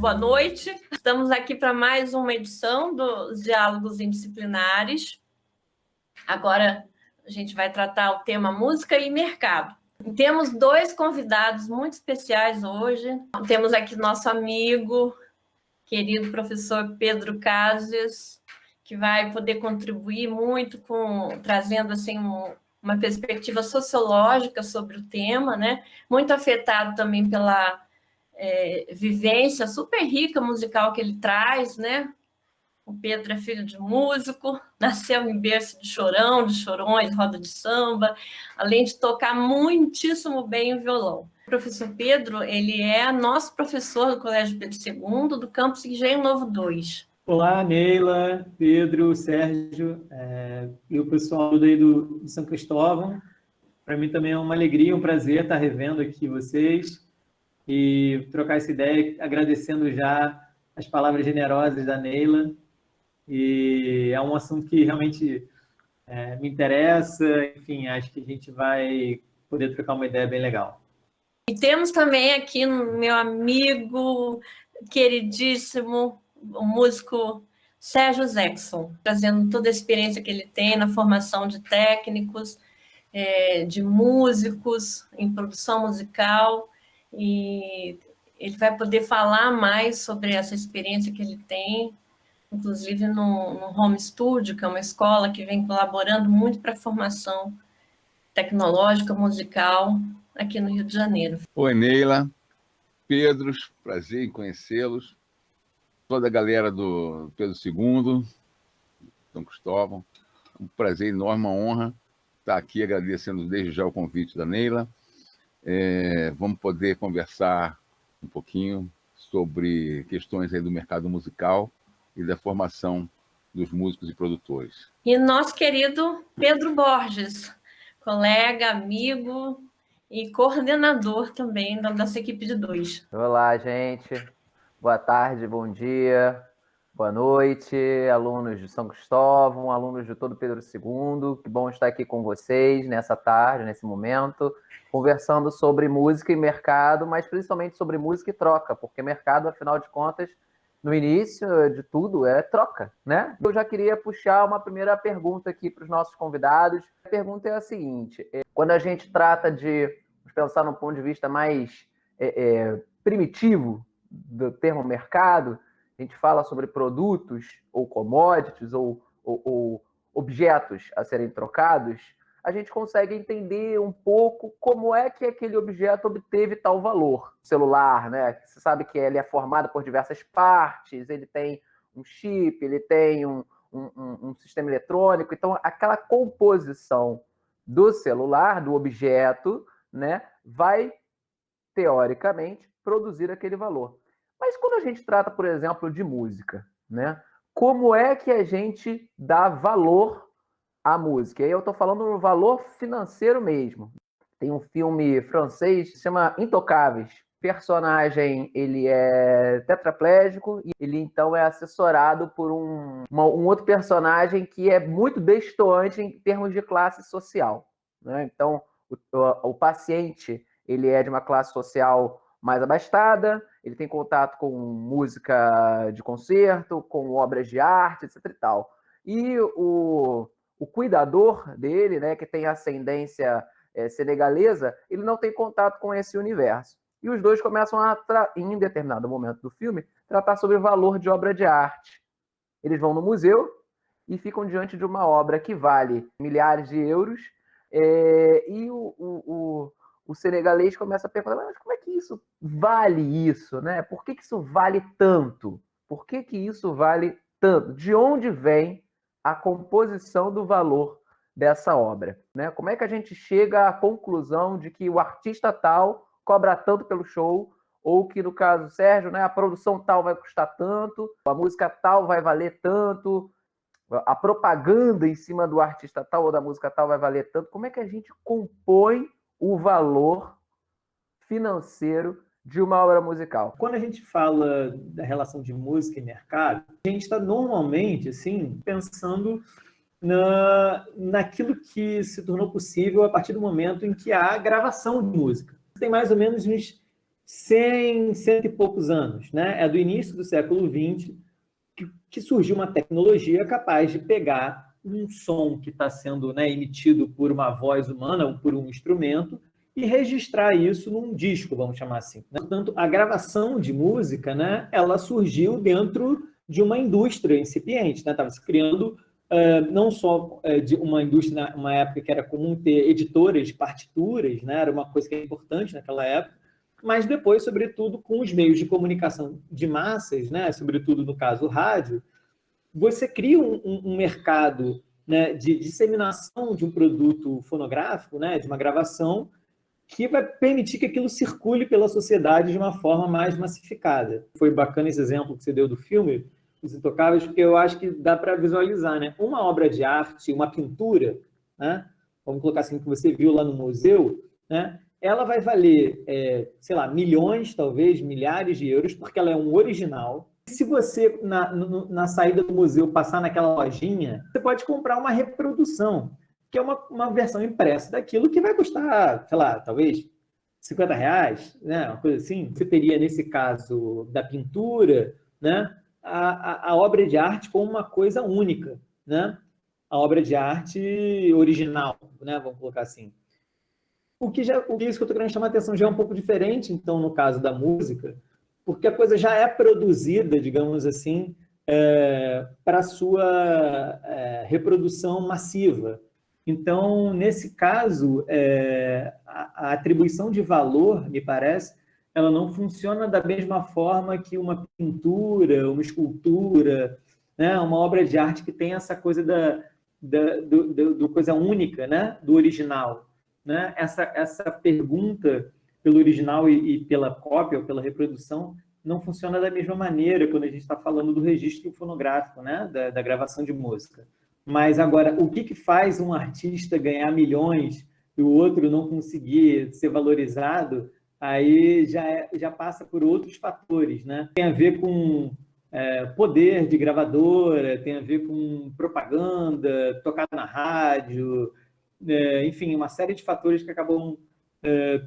boa noite. Estamos aqui para mais uma edição dos Diálogos Indisciplinares. Agora a gente vai tratar o tema música e mercado. Temos dois convidados muito especiais hoje. Temos aqui nosso amigo, querido professor Pedro Cases, que vai poder contribuir muito trazendo assim uma perspectiva sociológica sobre o tema, né? Muito afetado também pela vivência super rica musical que ele traz, né? O Pedro é filho de músico, nasceu em berço de chorão, de chorões, roda de samba, além de tocar muitíssimo bem o violão. O professor Pedro, ele é nosso professor do Colégio Pedro II, do campus Engenho Novo 2. Olá, Neila, Pedro, Sérgio e o pessoal daí do São Cristóvão. Para mim também é uma alegria, um prazer estar revendo aqui vocês e trocar essa ideia, agradecendo já as palavras generosas da Neila. E é um assunto que realmente me interessa, enfim, acho que a gente vai poder trocar uma ideia bem legal. E temos também aqui meu amigo queridíssimo, o músico Sérgio Zexon, trazendo toda a experiência que ele tem na formação de técnicos, de músicos, em produção musical, e ele vai poder falar mais sobre essa experiência que ele tem, inclusive no Home Studio, que é uma escola que vem colaborando muito para a formação tecnológica, musical, aqui no Rio de Janeiro. Oi, Neila, Pedro, prazer em conhecê-los, toda a galera do Pedro II, São Cristóvão, um prazer enorme, uma honra estar aqui, agradecendo desde já o convite da Neila. Vamos poder conversar um pouquinho sobre questões aí do mercado musical e da formação dos músicos e produtores. E nosso querido Pedro Borges, colega, amigo e coordenador também da nossa equipe de 2. Olá, gente. Boa tarde, bom dia, boa noite, alunos de São Cristóvão, alunos de todo Pedro II. Que bom estar aqui com vocês nessa tarde, nesse momento, conversando sobre música e mercado, mas principalmente sobre música e troca, porque mercado, afinal de contas, no início de tudo é troca, né? Eu já queria puxar uma primeira pergunta aqui para os nossos convidados. A pergunta é a seguinte: quando a gente trata de pensar num ponto de vista mais primitivo do termo mercado, a gente fala sobre produtos ou commodities ou objetos a serem trocados, a gente consegue entender um pouco como é que aquele objeto obteve tal valor. O celular, né? Você sabe que ele é formado por diversas partes, ele tem um chip, ele tem um sistema eletrônico, então aquela composição do celular, do objeto, né, vai, teoricamente, produzir aquele valor. Mas quando a gente trata, por exemplo, de música, né, como é que a gente dá valor à música? E aí eu estou falando no valor financeiro mesmo. Tem um filme francês que se chama Intocáveis. O personagem, ele é tetraplégico e ele então é assessorado por um outro personagem que é muito destoante em termos de classe social, né? Então, o paciente, ele é de uma classe social mais abastada, ele tem contato com música de concerto, com obras de arte, etc. e tal. E o cuidador dele, né, que tem ascendência senegalesa, ele não tem contato com esse universo. E os dois começam em determinado momento do filme, tratar sobre o valor de obra de arte. Eles vão no museu e ficam diante de uma obra que vale milhares de euros, e o senegalês começa a perguntar: mas como é que isso vale isso, né? Por que isso vale tanto? Por que isso vale tanto? De onde vem a composição do valor dessa obra, né? Como é que a gente chega à conclusão de que o artista tal cobra tanto pelo show, ou que, no caso Sérgio, né, a produção tal vai custar tanto, a música tal vai valer tanto, a propaganda em cima do artista tal ou da música tal vai valer tanto? Como é que a gente compõe o valor financeiro de uma obra musical? Quando a gente fala da relação de música e mercado, a gente está normalmente assim, pensando naquilo que se tornou possível a partir do momento em que há gravação de música. Tem mais ou menos uns 100, cento e poucos anos, né? É do início do século XX que surgiu uma tecnologia capaz de pegar um som que está sendo, né, emitido por uma voz humana ou por um instrumento e registrar isso num disco, vamos chamar assim. Portanto, a gravação de música, né, ela surgiu dentro de uma indústria incipiente, né? Estava se criando não só de uma indústria, uma época que era comum ter editoras de partituras, né? Era uma coisa que era importante naquela época, mas depois, sobretudo, com os meios de comunicação de massas, né? Sobretudo no caso o rádio, você cria um mercado, né, de disseminação de um produto fonográfico, né, de uma gravação, que vai permitir que aquilo circule pela sociedade de uma forma mais massificada. Foi bacana esse exemplo que você deu do filme, Os Intocáveis, porque eu acho que dá para visualizar, né? Uma obra de arte, uma pintura, né? Vamos colocar assim, que você viu lá no museu, né? Ela vai valer, sei lá, milhões, talvez, milhares de euros, porque ela é um original. Se você, na saída do museu, passar naquela lojinha, você pode comprar uma reprodução, que é uma versão impressa daquilo que vai custar, sei lá, talvez R$50, né? Uma coisa assim. Você teria, nesse caso da pintura, né, a obra de arte como uma coisa única, né? A obra de arte original, né? Vamos colocar assim. O que isso que eu estou querendo chamar a atenção já é um pouco diferente, então, no caso da música, porque a coisa já é produzida, digamos assim, para a sua reprodução massiva. Então, nesse caso, a atribuição de valor, me parece, ela não funciona da mesma forma que uma pintura, uma escultura, né? Uma obra de arte que tem essa coisa do coisa única, né? Do original. Né? Essa pergunta pelo original e pela cópia ou pela reprodução não funciona da mesma maneira quando a gente está falando do registro fonográfico, né? da gravação de música. Mas agora, o que faz um artista ganhar milhões e o outro não conseguir ser valorizado, aí já passa por outros fatores. Né? Tem a ver com poder de gravadora, tem a ver com propaganda, tocada na rádio, enfim, uma série de fatores que acabam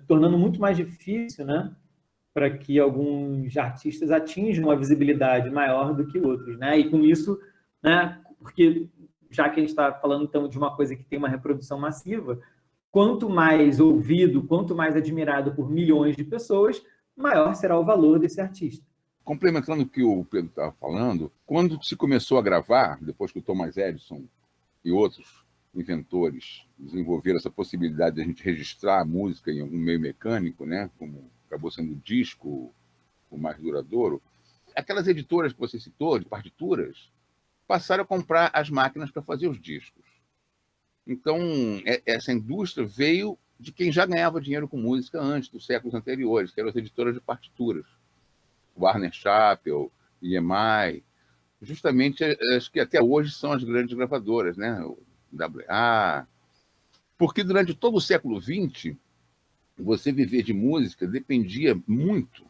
tornando muito mais difícil, né, para que alguns artistas atinjam uma visibilidade maior do que outros, né? E com isso, né, porque já que a gente está falando então de uma coisa que tem uma reprodução massiva, quanto mais ouvido, quanto mais admirado por milhões de pessoas, maior será o valor desse artista. Complementando o que o Pedro estava falando, quando se começou a gravar, depois que o Thomas Edison e outros inventores desenvolveram essa possibilidade de a gente registrar a música em algum meio mecânico, né, como acabou sendo o disco o mais duradouro, aquelas editoras que você citou, de partituras, passaram a comprar as máquinas para fazer os discos. Então, essa indústria veio de quem já ganhava dinheiro com música antes, dos séculos anteriores, que eram as editoras de partituras. Warner Chappell, EMI, justamente as que até hoje são as grandes gravadoras, né? O WA. Porque durante todo o século XX, você viver de música dependia muito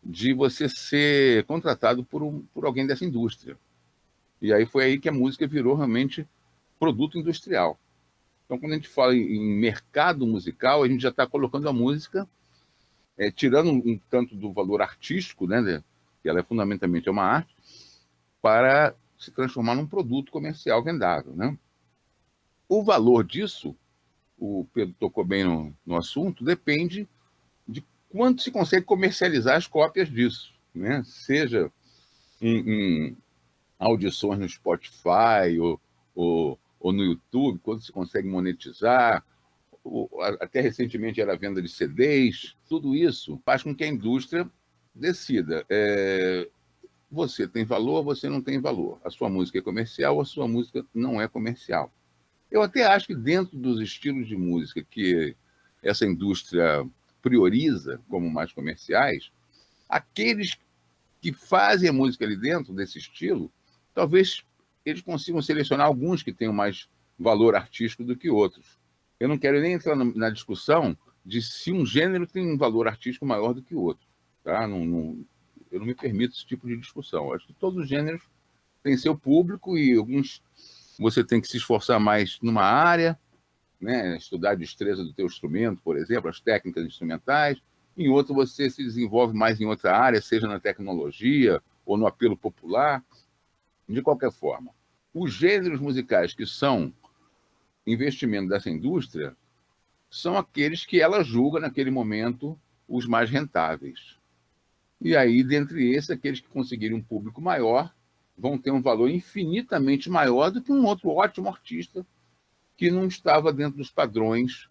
de você ser contratado por alguém dessa indústria. E aí foi aí que a música virou realmente produto industrial. Então, quando a gente fala em mercado musical, a gente já está colocando a música, tirando um tanto do valor artístico, né, que ela é fundamentalmente uma arte, para se transformar num produto comercial vendável, né? O valor disso, o Pedro tocou bem no assunto, depende de quanto se consegue comercializar as cópias disso, né? Seja em audições no Spotify ou no YouTube, quando se consegue monetizar, até recentemente era a venda de CDs. Tudo isso faz com que a indústria decida. Você tem valor, você não tem valor. A sua música é comercial, a sua música não é comercial. Eu até acho que dentro dos estilos de música que essa indústria prioriza como mais comerciais, aqueles que fazem a música ali dentro desse estilo, talvez eles consigam selecionar alguns que tenham mais valor artístico do que outros. Eu não quero nem entrar na discussão de se um gênero tem um valor artístico maior do que o outro. Tá? Eu não me permito esse tipo de discussão. Eu acho que todos os gêneros têm seu público e alguns você tem que se esforçar mais numa área, né? Estudar a destreza do teu instrumento, por exemplo, as técnicas instrumentais. em outro você se desenvolve mais em outra área, seja na tecnologia ou no apelo popular. De qualquer forma, os gêneros musicais que são investimento dessa indústria são aqueles que ela julga, naquele momento, os mais rentáveis. E aí, dentre esses, aqueles que conseguirem um público maior vão ter um valor infinitamente maior do que um outro ótimo artista que não estava dentro dos padrões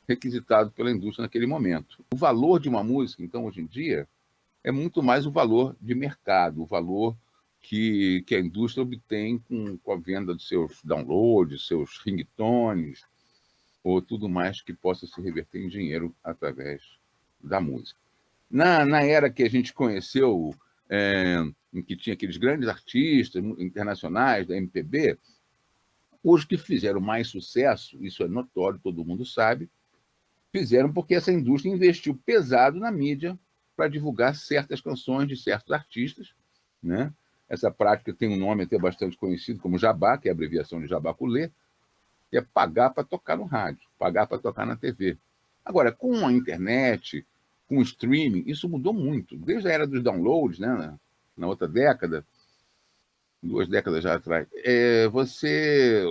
requisitados pela indústria naquele momento. O valor de uma música, então, hoje em dia, é muito mais o valor de mercado, o valor que a indústria obtém com a venda dos seus downloads, seus ringtones, ou tudo mais que possa se reverter em dinheiro através da música. Na era que a gente conheceu, em que tinha aqueles grandes artistas internacionais da MPB, os que fizeram mais sucesso, isso é notório, todo mundo sabe, fizeram porque essa indústria investiu pesado na mídia para divulgar certas canções de certos artistas, né? Essa prática tem um nome até bastante conhecido como jabá, que é a abreviação de jabaculê, que é pagar para tocar no rádio, pagar para tocar na TV. Agora, com a internet, com o streaming, isso mudou muito. Desde a era dos downloads, né, na outra década, 2 décadas já atrás, você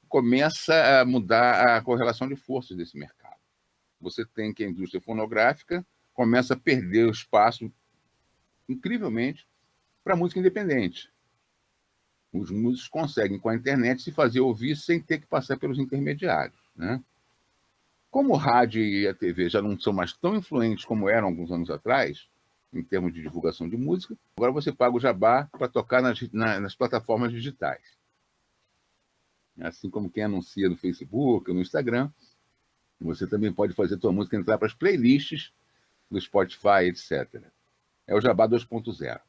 começa a mudar a correlação de forças desse mercado. Você tem que a indústria fonográfica começa a perder o espaço, incrivelmente, para a música independente. Os músicos conseguem, com a internet, se fazer ouvir sem ter que passar pelos intermediários, né? Como o rádio e a TV já não são mais tão influentes como eram alguns anos atrás, em termos de divulgação de música, agora você paga o jabá para tocar nas plataformas digitais. Assim como quem anuncia no Facebook, no Instagram, você também pode fazer a sua música entrar para as playlists do Spotify, etc. É o jabá 2.0. A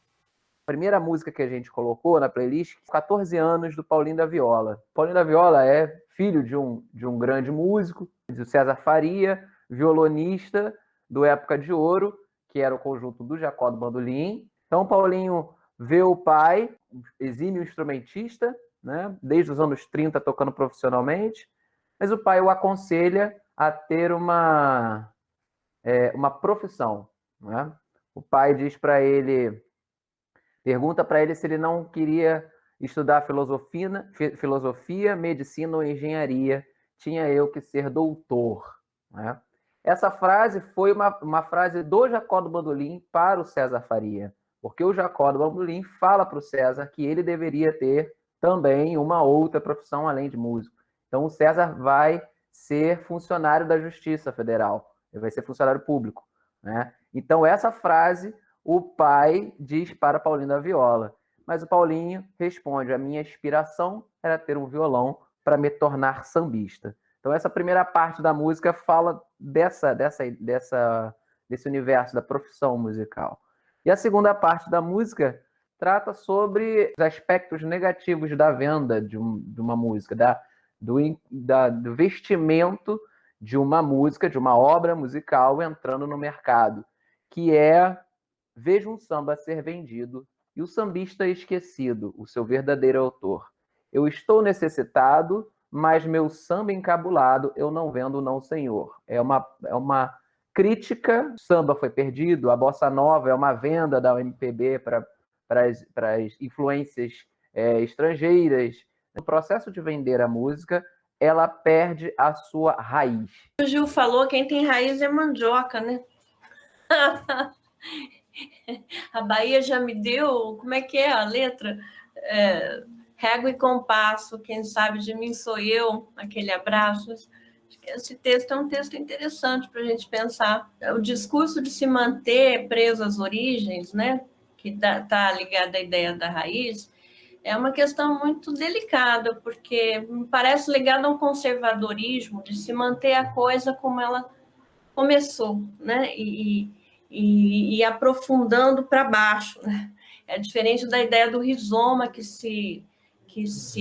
primeira música que a gente colocou na playlist, 14 anos, do Paulinho da Viola. Paulinho da Viola é filho de um grande músico, do César Faria, violonista do Época de Ouro, que era o conjunto do Jacó do Bandolim. Então, Paulinho vê o pai, exímio instrumentista, né, desde os anos 30 tocando profissionalmente, mas o pai o aconselha a ter uma profissão, né? O pai diz para ele, pergunta para ele se ele não queria estudar filosofia, medicina ou engenharia. Tinha eu que ser doutor, né? Essa frase foi uma frase do Jacó do Bandolim para o César Faria, porque o Jacó do Bandolim fala para o César que ele deveria ter também uma outra profissão além de músico. Então o César vai ser funcionário da Justiça Federal, ele vai ser funcionário público, né? Então essa frase o pai diz para Paulinho da Viola, mas o Paulinho responde: a minha inspiração era ter um violão para me tornar sambista. Então essa primeira parte da música fala desse universo da profissão musical. E a segunda parte da música trata sobre os aspectos negativos da venda de uma música, do vestimento de uma música, de uma obra musical entrando no mercado, que é: veja um samba ser vendido e o sambista esquecido, o seu verdadeiro autor. Eu estou necessitado, mas meu samba encabulado eu não vendo, não, senhor. É uma crítica. O samba foi perdido, a bossa nova é uma venda da MPB para as influências estrangeiras. No processo de vender a música, ela perde a sua raiz. O Gil falou, quem tem raiz é mandioca, né? A Bahia já me deu, como é que é a letra? Régua e compasso, quem sabe de mim sou eu, aquele abraço. Esse texto é um texto interessante para a gente pensar. O discurso de se manter preso às origens, né, que está ligado à ideia da raiz, é uma questão muito delicada, porque me parece ligado a um conservadorismo de se manter a coisa como ela começou, né, e aprofundando para baixo, né? É diferente da ideia do rizoma que se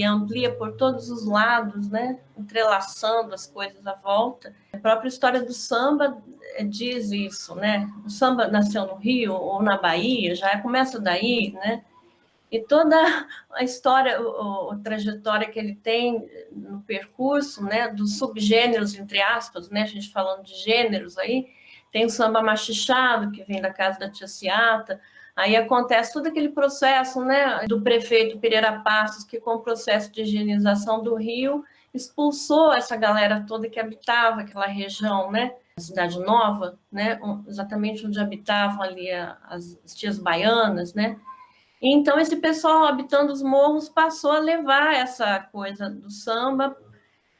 amplia por todos os lados, né? Entrelaçando as coisas à volta. A própria história do samba diz isso, né? O samba nasceu no Rio ou na Bahia, já começa daí, né? E toda a história, a trajetória que ele tem no percurso, né, dos subgêneros, entre aspas, né, a gente falando de gêneros aí, tem o samba machichado, que vem da casa da tia Ciata. Aí acontece todo aquele processo, né, do prefeito Pereira Passos, que com o processo de higienização do Rio, expulsou essa galera toda que habitava aquela região, né, Cidade Nova, né, exatamente onde habitavam ali as tias baianas, né. E então esse pessoal habitando os morros passou a levar essa coisa do samba,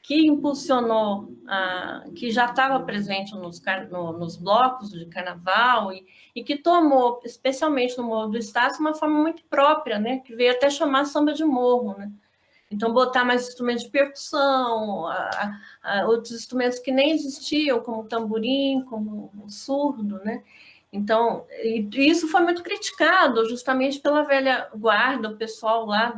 que impulsionou, que já estava presente nos blocos de carnaval e que tomou, especialmente no Morro do Estácio, uma forma muito própria, né, que veio até chamar samba de morro, né? Então, botar mais instrumentos de percussão, outros instrumentos que nem existiam, como o tamborim, como o surdo, né? Então, isso foi muito criticado, justamente pela velha guarda, o pessoal lá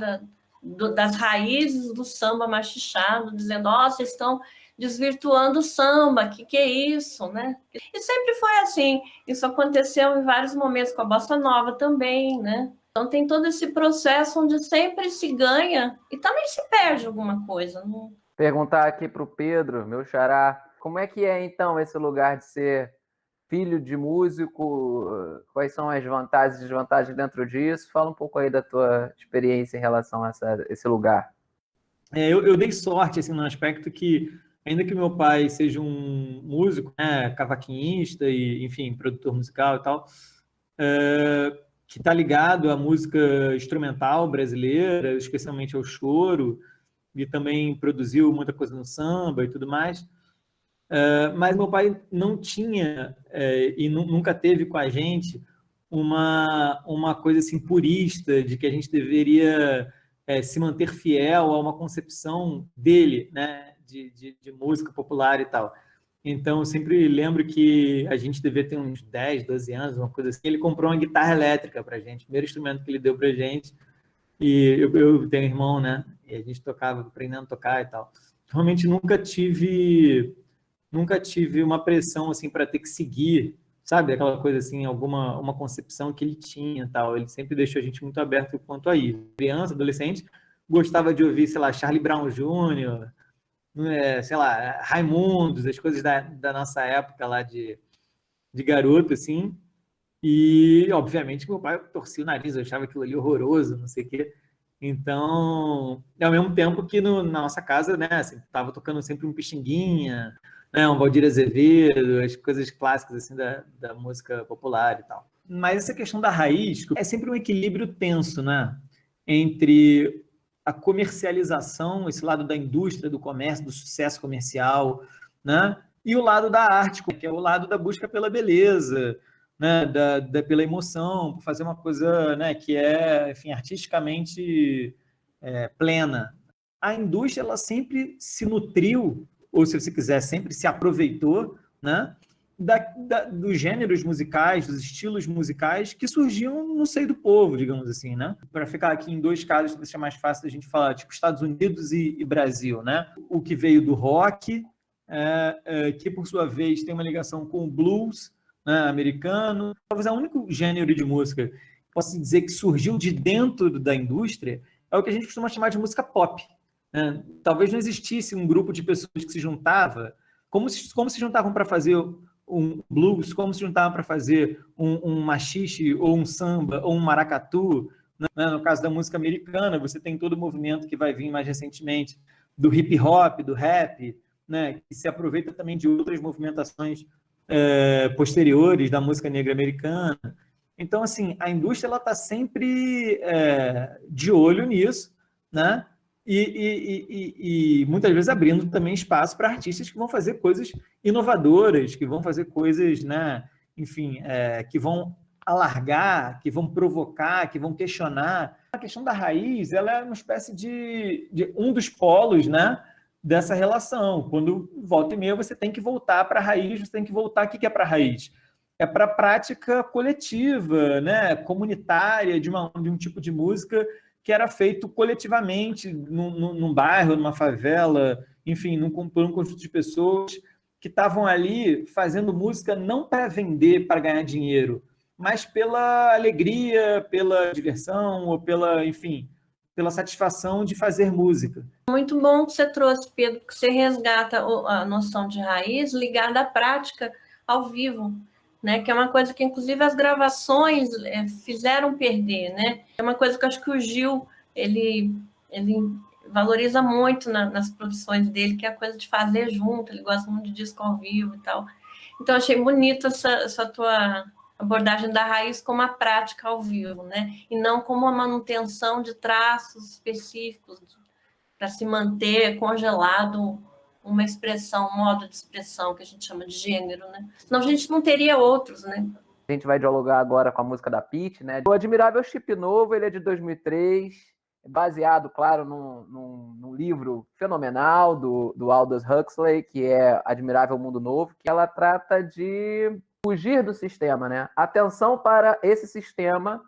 das raízes do samba machichado, dizendo, vocês estão desvirtuando o samba, que é isso, né? E sempre foi assim, isso aconteceu em vários momentos com a bossa nova também, né? Então tem todo esse processo onde sempre se ganha e também se perde alguma coisa. Não... Perguntar aqui para o Pedro, meu xará, como é que é então esse lugar de ser filho de músico? Quais são as vantagens e desvantagens dentro disso? Fala um pouco aí da tua experiência em relação a esse lugar. Eu dei sorte, assim, no aspecto que, ainda que meu pai seja um músico, né, cavaquinista e, enfim, produtor musical e tal, que está ligado à música instrumental brasileira, especialmente ao choro, e também produziu muita coisa no samba e tudo mais. Mas meu pai não tinha e nunca teve com a gente uma coisa assim purista de que a gente deveria se manter fiel a uma concepção dele, né, de música popular e tal. Então, eu sempre lembro que a gente devia ter uns 10, 12 anos, uma coisa assim. Ele comprou uma guitarra elétrica para a gente, o primeiro instrumento que ele deu para a gente. E eu tenho um irmão, né? E a gente tocava, aprendendo a tocar e tal. Realmente nunca tive uma pressão assim para ter que seguir, sabe? Aquela coisa assim, uma concepção que ele tinha, tal. Ele sempre deixou a gente muito aberto quanto a isso. Criança, adolescente, gostava de ouvir, sei lá, Charlie Brown Jr., sei lá, Raimundos, as coisas da nossa época lá de garoto, assim. E, obviamente, meu pai torcia o nariz, eu achava aquilo ali horroroso, não sei o quê. Então, ao mesmo tempo que na nossa casa, né, assim, tava tocando sempre um Pixinguinha, né, um Valdir Azevedo, as coisas clássicas assim da música popular e tal. Mas essa questão da raiz é sempre um equilíbrio tenso, né, entre a comercialização, esse lado da indústria, do comércio, do sucesso comercial, né, e o lado da arte, que é o lado da busca pela beleza, né, pela emoção, por fazer uma coisa, né, que é, enfim, artisticamente plena. A indústria ela sempre se nutriu, ou se você quiser, sempre se aproveitou, né, dos gêneros musicais, dos estilos musicais que surgiam no seio do povo, digamos assim, né? Para ficar aqui em dois casos, deixa mais fácil a gente falar, tipo Estados Unidos e Brasil, né? O que veio do rock, que por sua vez tem uma ligação com o blues, né, americano. Talvez é o único gênero de música que posso dizer que surgiu de dentro da indústria é o que a gente costuma chamar de música pop. Né? Talvez não existisse um grupo de pessoas que se juntava, como se juntavam para fazer um blues, como se juntavam para fazer um machixe, ou um samba, ou um maracatu. Né? No caso da música americana, você tem todo o movimento que vai vir mais recentemente do hip hop, do rap, né? Que se aproveita também de outras movimentações posteriores da música negra americana. Então, assim, a indústria está sempre de olho nisso, né? E muitas vezes abrindo também espaço para artistas que vão fazer coisas inovadoras, que vão fazer coisas, né, enfim, que vão alargar, que vão provocar, que vão questionar. A questão da raiz, ela é uma espécie de um dos polos, né, dessa relação. Quando volta e meia você tem que voltar para a raiz, você tem que voltar. O que é para a raiz? É para a prática coletiva, né, comunitária, de um tipo de música que era feito coletivamente num bairro, numa favela, enfim, por um conjunto de pessoas que estavam ali fazendo música não para vender, para ganhar dinheiro, mas pela alegria, pela diversão, ou enfim, pela satisfação de fazer música. Muito bom que você trouxe, Pedro, que você resgata a noção de raiz ligada à prática ao vivo, né? Que é uma coisa que, inclusive, as gravações fizeram perder, né? É uma coisa que eu acho que o Gil, ele valoriza muito nas produções dele, que é a coisa de fazer junto, ele gosta muito de disco ao vivo e tal. Então, achei bonito essa tua abordagem da raiz como a prática ao vivo, né? E não como a manutenção de traços específicos para se manter congelado uma expressão, um modo de expressão que a gente chama de gênero, né? Senão a gente não teria outros, né? A gente vai dialogar agora com a música da Pitty, né? O Admirável Chip Novo, ele é de 2003, baseado, claro, num livro fenomenal do Aldous Huxley, que é Admirável Mundo Novo, que ela trata de fugir do sistema, né? Atenção para esse sistema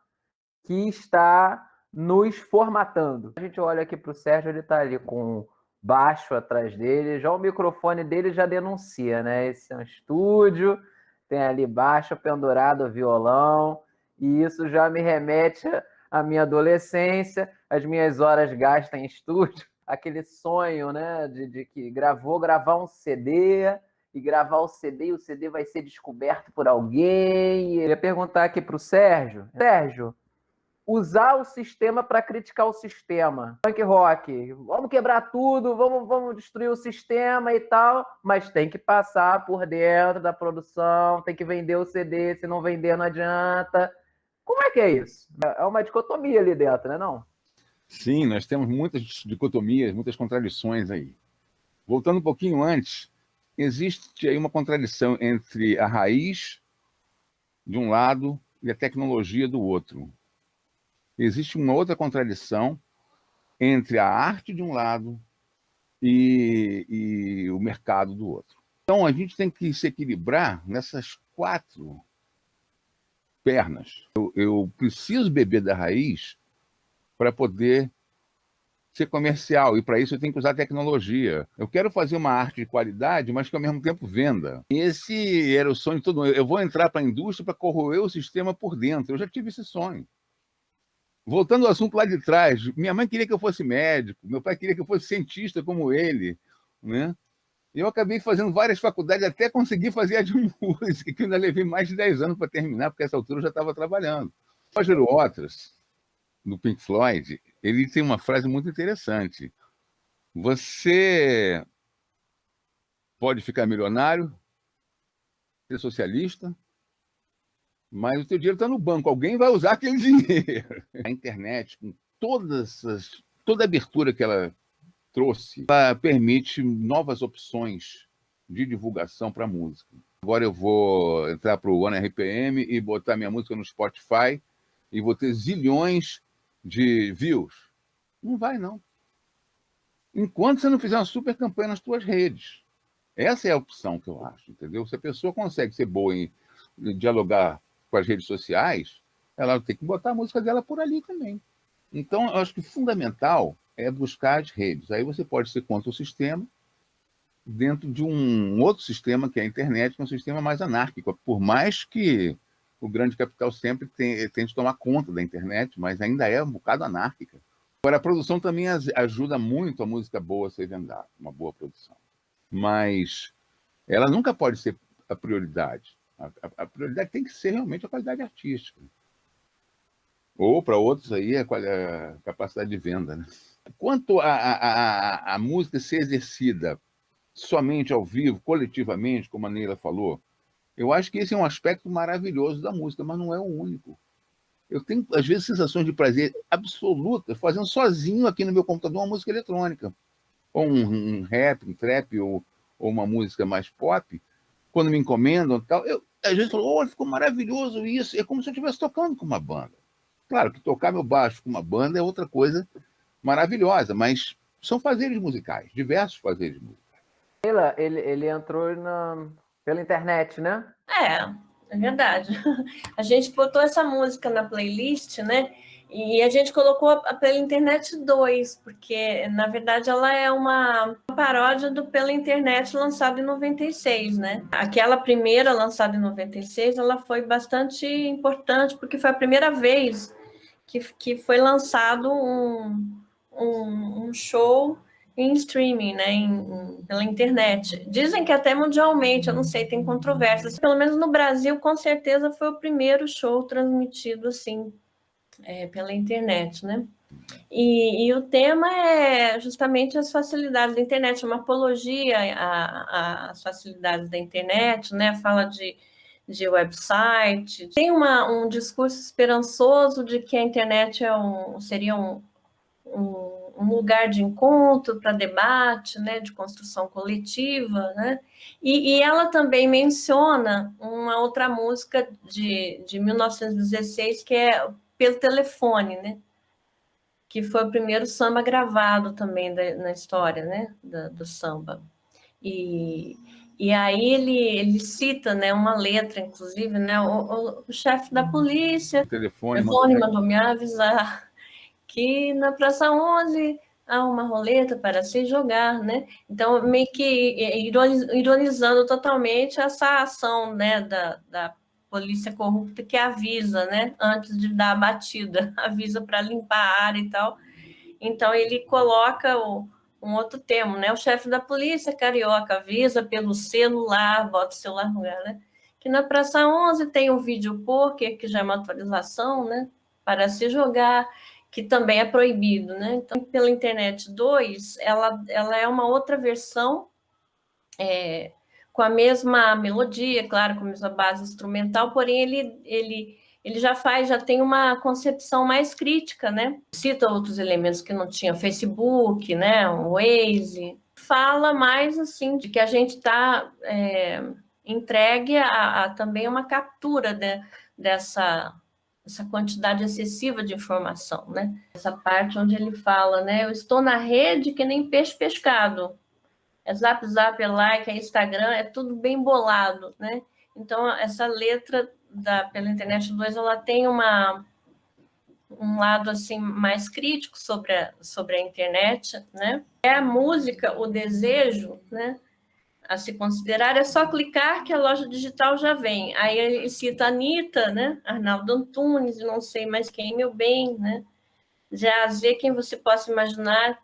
que está nos formatando. A gente olha aqui para o Sérgio, ele está ali com baixo atrás dele, já o microfone dele já denuncia, né? Esse é um estúdio, tem ali baixo pendurado o violão, e isso já me remete à minha adolescência, às minhas horas gastas em estúdio, aquele sonho, né, de que gravar um CD, e gravar o CD, e o CD vai ser descoberto por alguém. Eu ia perguntar aqui para o Sérgio, usar o sistema para criticar o sistema. Punk rock, vamos quebrar tudo, vamos destruir o sistema e tal, mas tem que passar por dentro da produção, tem que vender o CD, se não vender não adianta. Como é que é isso? É uma dicotomia ali dentro, né, não? Sim, nós temos muitas dicotomias, muitas contradições aí. Voltando um pouquinho antes, existe aí uma contradição entre a raiz de um lado e a tecnologia do outro. Existe uma outra contradição entre a arte de um lado e o mercado do outro. Então, a gente tem que se equilibrar nessas 4 pernas. Eu preciso beber da raiz para poder ser comercial, e para isso eu tenho que usar tecnologia. Eu quero fazer uma arte de qualidade, mas que ao mesmo tempo venda. Esse era o sonho de todo mundo. Eu vou entrar para a indústria para corroer o sistema por dentro. Eu já tive esse sonho. Voltando ao assunto lá de trás, minha mãe queria que eu fosse médico, meu pai queria que eu fosse cientista como ele, né? Eu acabei fazendo várias faculdades até conseguir fazer a de música, que eu ainda levei mais de 10 anos para terminar, porque essa altura eu já estava trabalhando. Roger Waters, do Pink Floyd, ele tem uma frase muito interessante. Você pode ficar milionário, ser socialista, mas o teu dinheiro está no banco, alguém vai usar aquele dinheiro. A internet, com toda a abertura que ela trouxe, ela permite novas opções de divulgação para a música. Agora eu vou entrar para o OneRPM e botar minha música no Spotify e vou ter zilhões de views. Não vai, não. Enquanto você não fizer uma super campanha nas tuas redes. Essa é a opção que eu acho, entendeu? Se a pessoa consegue ser boa em dialogar com as redes sociais, ela tem que botar a música dela por ali também. Então, eu acho que fundamental é buscar as redes. Aí você pode ser contra o sistema, dentro de um outro sistema, que é a internet, que é um sistema mais anárquico. Por mais que o grande capital sempre tente tomar conta da internet, mas ainda é um bocado anárquica. Agora, a produção também ajuda muito a música boa a ser vendada, uma boa produção. Mas ela nunca pode ser a prioridade. A prioridade tem que ser realmente a qualidade artística. Ou, para outros, aí, a capacidade de venda, né? Quanto a música ser exercida somente ao vivo, coletivamente, como a Neila falou, eu acho que esse é um aspecto maravilhoso da música, mas não é o único. Eu tenho, às vezes, sensações de prazer absoluta fazendo sozinho aqui no meu computador uma música eletrônica, ou um rap, um trap, ou uma música mais pop. Quando me encomendam e tal, eu às vezes falo, oh, ficou maravilhoso isso. É como se eu estivesse tocando com uma banda. Claro que tocar meu baixo com uma banda é outra coisa maravilhosa, mas são fazeres musicais, diversos fazeres musicais. Ele entrou pela internet, né? É verdade. A gente botou essa música na playlist, né? E a gente colocou pela internet 2, porque, na verdade, ela é uma paródia do Pela Internet, lançado em 96, né? Aquela primeira, lançada em 96, ela foi bastante importante, porque foi a primeira vez que foi lançado um show em streaming, né, pela internet. Dizem que até mundialmente, eu não sei, tem controvérsias. Pelo menos no Brasil, com certeza, foi o primeiro show transmitido assim, pela internet, né? E o tema é justamente as facilidades da internet, uma apologia às facilidades da internet, né? Fala de website. Tem um discurso esperançoso de que a internet seria um lugar de encontro para debate, né, de construção coletiva, né? E ela também menciona uma outra música de 1916, que é Pelo Telefone, né? Que foi o primeiro samba gravado também na história, né, do samba. E aí ele cita, né, uma letra, inclusive, né, o chefe da polícia, O telefone mandou me avisar que na Praça 11 há uma roleta para se jogar, né? Então, meio que ironizando totalmente essa ação, né, da polícia corrupta que avisa, né, antes de dar a batida, avisa para limpar a área e tal. Então, ele coloca um outro termo, né? O chefe da polícia carioca avisa pelo celular, bota o celular no lugar, né? Que na Praça 11 tem o vídeo poker, que já é uma atualização, né? Para se jogar, que também é proibido, né? Então, pela internet 2, ela é uma outra versão, com a mesma melodia, claro, com a mesma base instrumental, porém ele já tem uma concepção mais crítica, né? Cita outros elementos que não tinha, Facebook, né? O Waze. Fala mais, assim, de que a gente está entregue a também uma captura, né, dessa quantidade excessiva de informação, né? Essa parte onde ele fala, né? Eu estou na rede que nem peixe pescado. É Zap, é like, é Instagram, é tudo bem bolado, né? Então, essa letra pela Internet 2, ela tem um lado, assim, mais crítico sobre a internet, né? A música, o desejo, né, a se considerar, é só clicar que a loja digital já vem. Aí ele cita a Anitta, né? Arnaldo Antunes, não sei mais quem, meu bem, né? Já Z, quem você possa imaginar,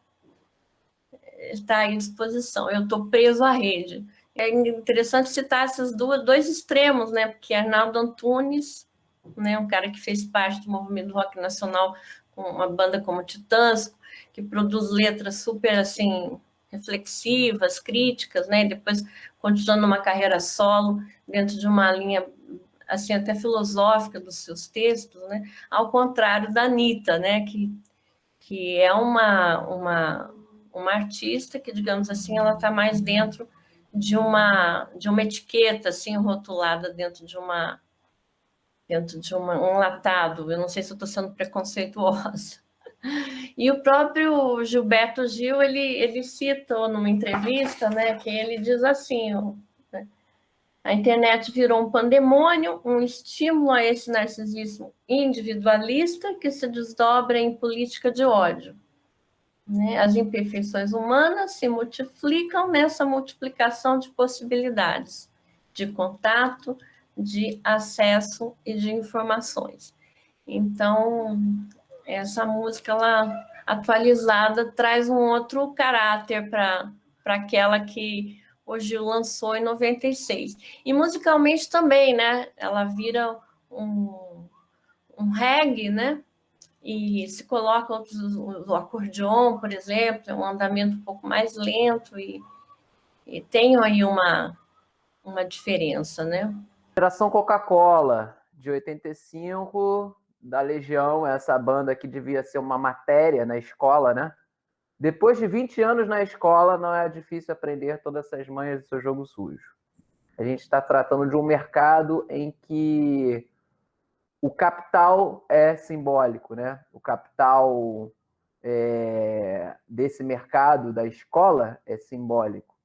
está à disposição. Eu estou preso à rede. É interessante citar esses dois extremos, né? Porque Arnaldo Antunes, né, um cara que fez parte do movimento rock nacional com uma banda como Titãs, que produz letras super assim reflexivas, críticas, né? E depois continuando uma carreira solo dentro de uma linha assim até filosófica dos seus textos, né? Ao contrário da Anitta, né? Que é uma artista que, digamos assim, ela está mais dentro de uma etiqueta assim rotulada dentro de um latado. Eu não sei se eu estou sendo preconceituosa. E o próprio Gilberto Gil, ele citou numa entrevista, né, que ele diz assim, né, a internet virou um pandemônio, um estímulo a esse narcisismo individualista que se desdobra em política de ódio. Né? As imperfeições humanas se multiplicam nessa multiplicação de possibilidades de contato, de acesso e de informações. Então, essa música, ela, atualizada, traz um outro caráter para aquela que o Gil lançou em 96. E musicalmente também, né? Ela vira um reggae, né? E se coloca o acordeon, por exemplo, é um andamento um pouco mais lento e tem aí uma diferença, né? Geração Coca-Cola, de 85, da Legião, essa banda que devia ser uma matéria na escola, né? Depois de 20 anos na escola, não é difícil aprender todas essas manhas do seu jogo sujo. A gente está tratando de um mercado em que o capital é simbólico, né? O capital desse mercado da escola é simbólico.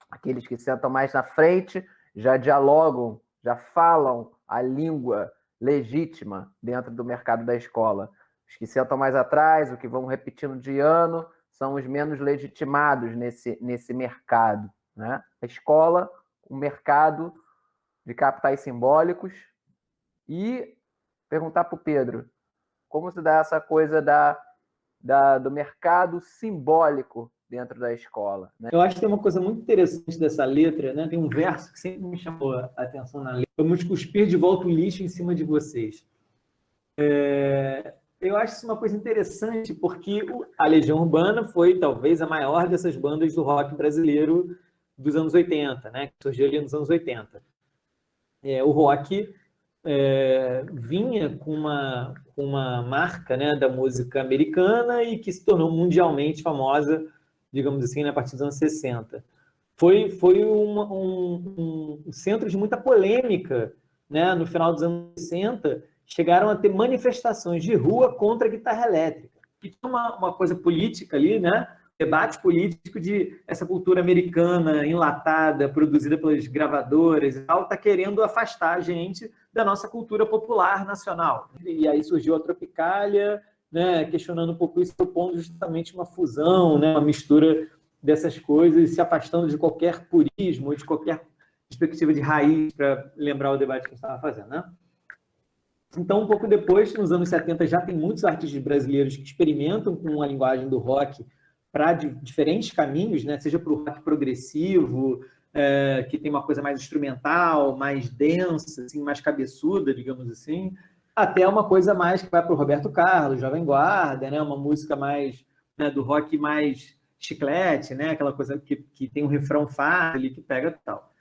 Aqueles que sentam mais na frente já dialogam, já falam a língua legítima dentro do mercado da escola. Os que sentam mais atrás, o que vão repetindo de ano, são os menos legitimados nesse mercado, né? A escola, um mercado de capitais simbólicos. E perguntar para o Pedro, como se dá essa coisa do mercado simbólico dentro da escola, né? Eu acho que tem uma coisa muito interessante dessa letra, né? Tem um verso que sempre me chamou a atenção na letra. Vamos cuspir de volta o lixo em cima de vocês. Eu acho isso uma coisa interessante, porque a Legião Urbana foi talvez a maior dessas bandas do rock brasileiro dos anos 80, né? Que surgiu ali nos anos 80. O rock vinha com uma marca, né, da música americana e que se tornou mundialmente famosa, digamos assim, a partir dos anos 60. Foi um centro de muita polêmica, né? No final dos anos 60, chegaram a ter manifestações de rua contra a guitarra elétrica. E tinha uma coisa política ali, né? Debate político de essa cultura americana enlatada, produzida pelas gravadoras e tal, está querendo afastar a gente da nossa cultura popular nacional. E aí surgiu a Tropicália, né, questionando um pouco isso, propondo justamente uma fusão, né, uma mistura dessas coisas, se afastando de qualquer purismo, de qualquer perspectiva de raiz, para lembrar o debate que a gente estava fazendo, né? Então, um pouco depois, nos anos 70, já tem muitos artistas brasileiros que experimentam com a linguagem do rock para diferentes caminhos, né? Seja para o rock progressivo, que tem uma coisa mais instrumental, mais densa, assim, mais cabeçuda, digamos assim, até uma coisa mais que vai para o Roberto Carlos, Jovem Guarda, né? Uma música mais, né, do rock mais chiclete, né? Aquela coisa que tem um refrão fácil ali, que pega e tal.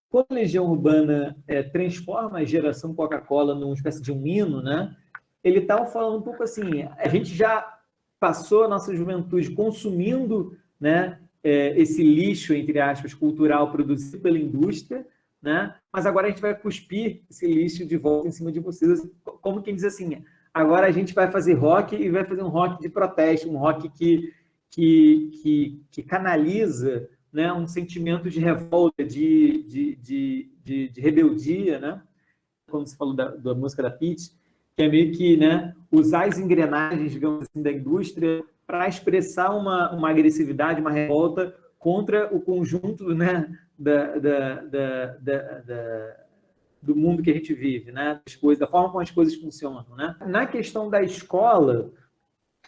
Quando a Legião Urbana transforma a geração Coca-Cola numa espécie de um hino, né? Ele estava falando um pouco assim, a gente já passou a nossa juventude consumindo, né, esse lixo, entre aspas, cultural produzido pela indústria, né? Mas agora a gente vai cuspir esse lixo de volta em cima de vocês, como quem diz assim, agora a gente vai fazer rock e vai fazer um rock de protesto, um rock que canaliza, né, um sentimento de revolta, de rebeldia, né? Quando você falou da música da Pitty, que é meio que, né, usar as engrenagens, digamos assim, da indústria para expressar uma agressividade, uma revolta contra o conjunto, né, do mundo que a gente vive, né, da forma como as coisas funcionam, né? Na questão da escola,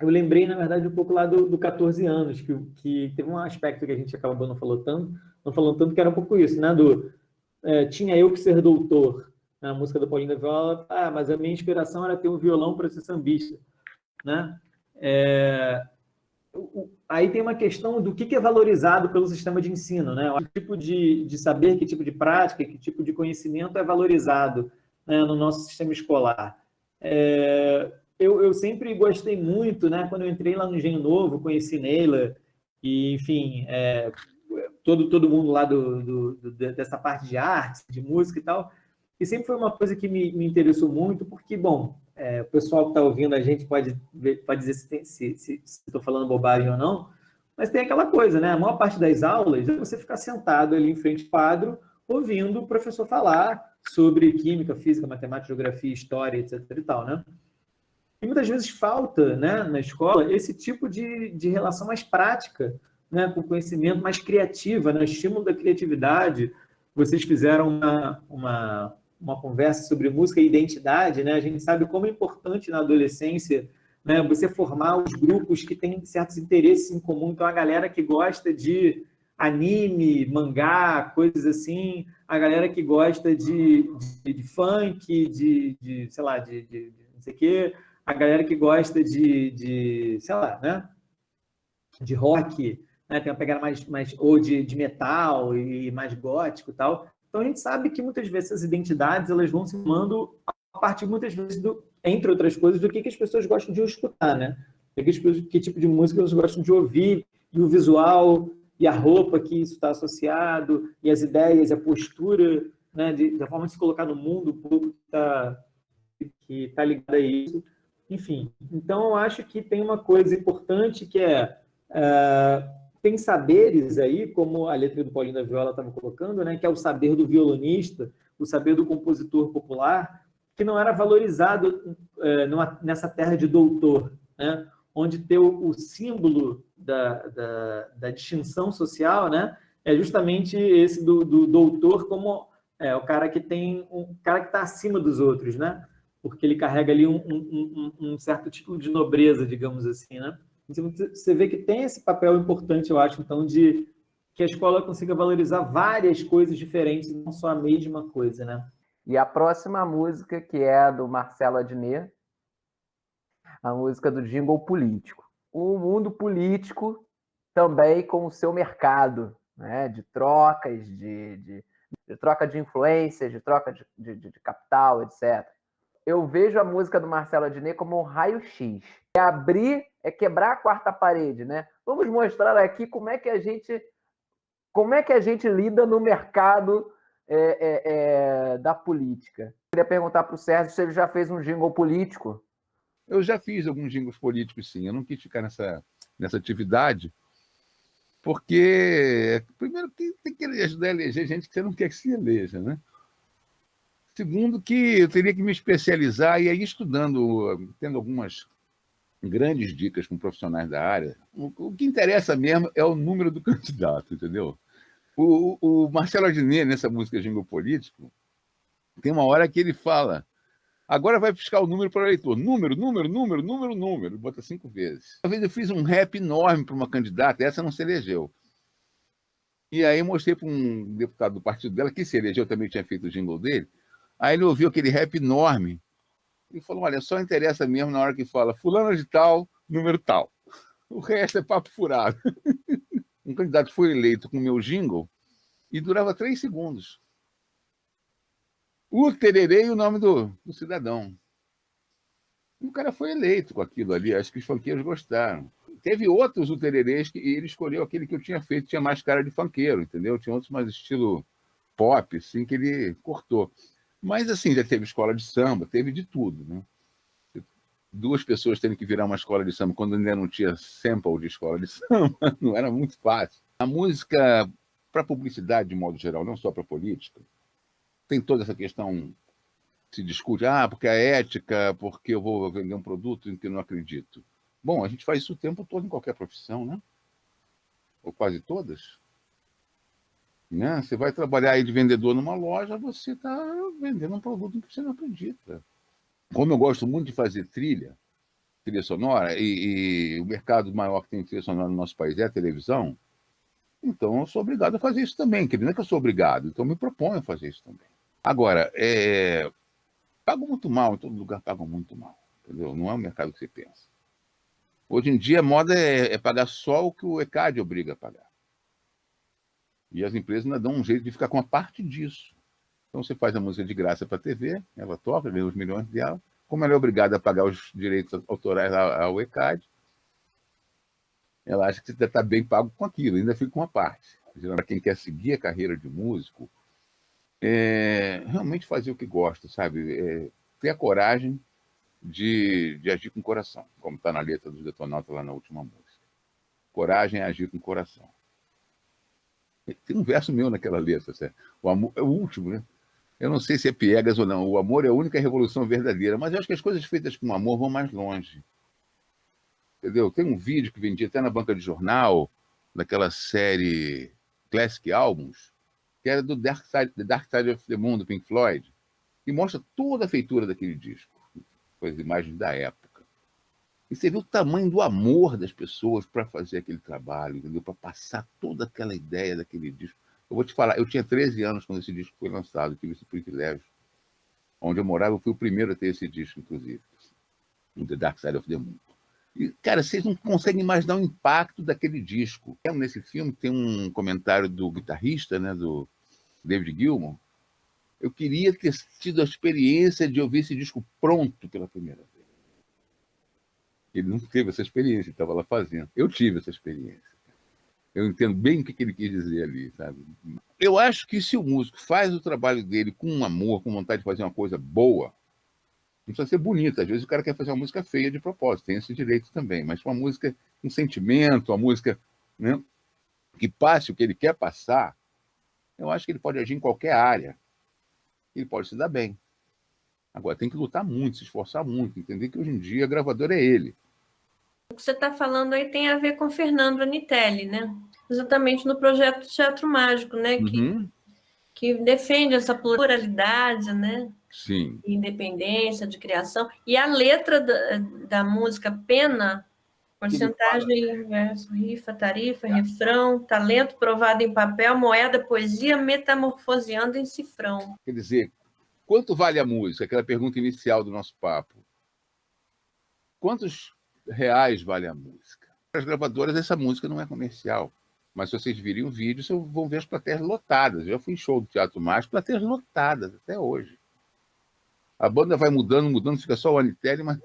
eu lembrei, na verdade, um pouco lá do 14 anos, que teve um aspecto que a gente acabou não falando tanto, que era um pouco isso, né? Tinha eu que ser doutor, na música da Paulinho da Viola, mas a minha inspiração era ter um violão para ser sambista, né? Aí tem uma questão do que é valorizado pelo sistema de ensino, né? Que tipo de saber, que tipo de prática, que tipo de conhecimento é valorizado, né, no nosso sistema escolar. Eu sempre gostei muito, né? Quando eu entrei lá no Engenho Novo, conheci Neila, e, enfim, todo mundo lá dessa parte de arte, de música e tal, e sempre foi uma coisa que me interessou muito, porque, bom, o pessoal que está ouvindo a gente pode dizer se estou falando bobagem ou não, mas tem aquela coisa, né? A maior parte das aulas é você ficar sentado ali em frente ao quadro, ouvindo o professor falar sobre química, física, matemática, geografia, história, etc. e tal, né? E muitas vezes falta, né, na escola esse tipo de relação mais prática, né, com conhecimento mais criativa, né, estímulo da criatividade. Vocês fizeram uma conversa sobre música e identidade, né? A gente sabe como é importante na adolescência, né, você formar os grupos que têm certos interesses em comum. Então, a galera que gosta de anime, mangá, coisas assim, a galera que gosta de funk, sei lá, de não sei o quê, a galera que gosta sei lá, né, de rock, né, tem uma pegada mais ou de metal e mais gótico e tal. Então, a gente sabe que muitas vezes essas identidades elas vão se formando a partir, muitas vezes, entre outras coisas, do que as pessoas gostam de escutar, né? Que tipo de música elas gostam de ouvir, e o visual, e a roupa que isso está associado, e as ideias, a postura, né, da forma de se colocar no mundo, o público que está ligado a isso. Enfim, então eu acho que tem uma coisa importante que tem saberes aí, como a letra do Paulinho da Viola estava colocando, né, que é o saber do violonista, o saber do compositor popular, que não era valorizado nessa terra de doutor, né, onde ter o símbolo da distinção social, né, é justamente esse do doutor como o cara que está acima dos outros, né, porque ele carrega ali um certo tipo de nobreza, digamos assim, né. Você vê que tem esse papel importante, eu acho, então, de que a escola consiga valorizar várias coisas diferentes, não só a mesma coisa, né? E a próxima música, que é a do Marcelo Adnet, a música do jingle político. O mundo político também com o seu mercado, né? De trocas, de troca de influências, de troca de capital, etc. Eu vejo a música do Marcelo Adnet como um raio-x. É abrir, é quebrar a quarta parede, né? Vamos mostrar aqui como é que a gente lida no mercado da política. Eu queria perguntar para o Sérgio se ele já fez um jingle político. Eu já fiz alguns jingles políticos, sim. Eu não quis ficar nessa atividade, porque, primeiro, tem que ajudar a eleger gente que você não quer que se eleja, né? Segundo, que eu teria que me especializar e aí estudando, tendo algumas grandes dicas com profissionais da área. O que interessa mesmo é o número do candidato, entendeu? O Marcelo Adnet, nessa música Jingle Político, tem uma hora que ele fala: agora vai buscar o número para o eleitor. Número, bota 5 vezes. Uma vez eu fiz um rap enorme para uma candidata, essa não se elegeu. E aí mostrei para um deputado do partido dela, que se elegeu, também tinha feito o jingle dele. Aí ele ouviu aquele rap enorme e falou: olha, só interessa mesmo na hora que fala fulano de tal, número tal. O resto é papo furado. Um candidato foi eleito com o meu jingle e durava 3 segundos. O tererê e o nome do cidadão. E o cara foi eleito com aquilo ali. Acho que os funkeiros gostaram. Teve outros utererês que ele escolheu aquele que eu tinha feito, tinha mais cara de funkeiro, entendeu? Tinha outros mais estilo pop, assim, que ele cortou. Mas, assim, já teve escola de samba, teve de tudo, né? 2 pessoas tendo que virar uma escola de samba quando ainda não tinha sample de escola de samba, não era muito fácil. A música, para publicidade, de modo geral, não só para política, tem toda essa questão, se discute, porque a ética, porque eu vou vender um produto em que eu não acredito. Bom, a gente faz isso o tempo todo em qualquer profissão, né? Ou quase todas. Né? Você vai trabalhar aí de vendedor numa loja, você está vendendo um produto em que você não acredita. Como eu gosto muito de fazer trilha sonora, e o mercado maior que tem trilha sonora no nosso país é a televisão, então eu sou obrigado a fazer isso também. Não é que eu sou obrigado, então eu me proponho a fazer isso também. Agora, pago muito mal, em todo lugar pagam muito mal. Entendeu? Não é o mercado que você pensa. Hoje em dia, a moda é pagar só o que o ECAD obriga a pagar. E as empresas ainda dão um jeito de ficar com a parte disso. Então você faz a música de graça para a TV, ela toca, ganha os milhões dela. Como ela é obrigada a pagar os direitos autorais ao ECAD, ela acha que você está bem pago com aquilo, ainda fica com uma parte. Para quem quer seguir a carreira de músico, realmente fazer o que gosta, sabe? Ter a coragem de agir com o coração, como está na letra dos Detonautas lá na última música. Coragem é agir com o coração. Tem um verso meu naquela letra, certo? O amor é o último, né? Eu não sei se é piegas ou não. O amor é a única revolução verdadeira, mas eu acho que as coisas feitas com amor vão mais longe. Entendeu? Tem um vídeo que vendia até na banca de jornal, daquela série Classic Albums, que era do The Dark Side of the Moon, do Pink Floyd, e mostra toda a feitura daquele disco, com as imagens da época. E você vê o tamanho do amor das pessoas para fazer aquele trabalho, entendeu? Para passar toda aquela ideia daquele disco. Eu vou te falar, eu tinha 13 anos quando esse disco foi lançado, tive esse privilégio. Onde eu morava, eu fui o primeiro a ter esse disco, inclusive, no The Dark Side of the Moon. E, cara, vocês não conseguem imaginar o impacto daquele disco. Nesse filme tem um comentário do guitarrista, né, do David Gilmour. Eu queria ter tido a experiência de ouvir esse disco pronto pela primeira vez. Ele não teve essa experiência, ele estava lá fazendo. Eu tive essa experiência. Eu entendo bem o que ele quis dizer ali, sabe? Eu acho que se o músico faz o trabalho dele com amor, com vontade de fazer uma coisa boa, não precisa ser bonita. Às vezes o cara quer fazer uma música feia de propósito, tem esse direito também. Mas uma música com sentimento, uma música, né, que passe o que ele quer passar, eu acho que ele pode agir em qualquer área. Ele pode se dar bem. Agora, tem que lutar muito, se esforçar muito, entender que hoje em dia a gravadora é ele. O que você está falando aí tem a ver com Fernando Anitelli, né? Exatamente no projeto Teatro Mágico, né? Que defende essa pluralidade, né? Sim. Independência de criação. E a letra da música Pena Porcentagem, verso, rifa, tarifa, refrão, talento provado em papel, moeda, poesia, metamorfoseando em cifrão. Quer dizer, quanto vale a música? Aquela pergunta inicial do nosso papo. Quantos reais vale a música? Para as gravadoras, essa música não é comercial. Mas se vocês virem o vídeo, vocês vão ver as plateias lotadas. Eu já fui em show do Teatro Mágico, plateias lotadas até hoje. A banda vai mudando, fica só o Anitere, mas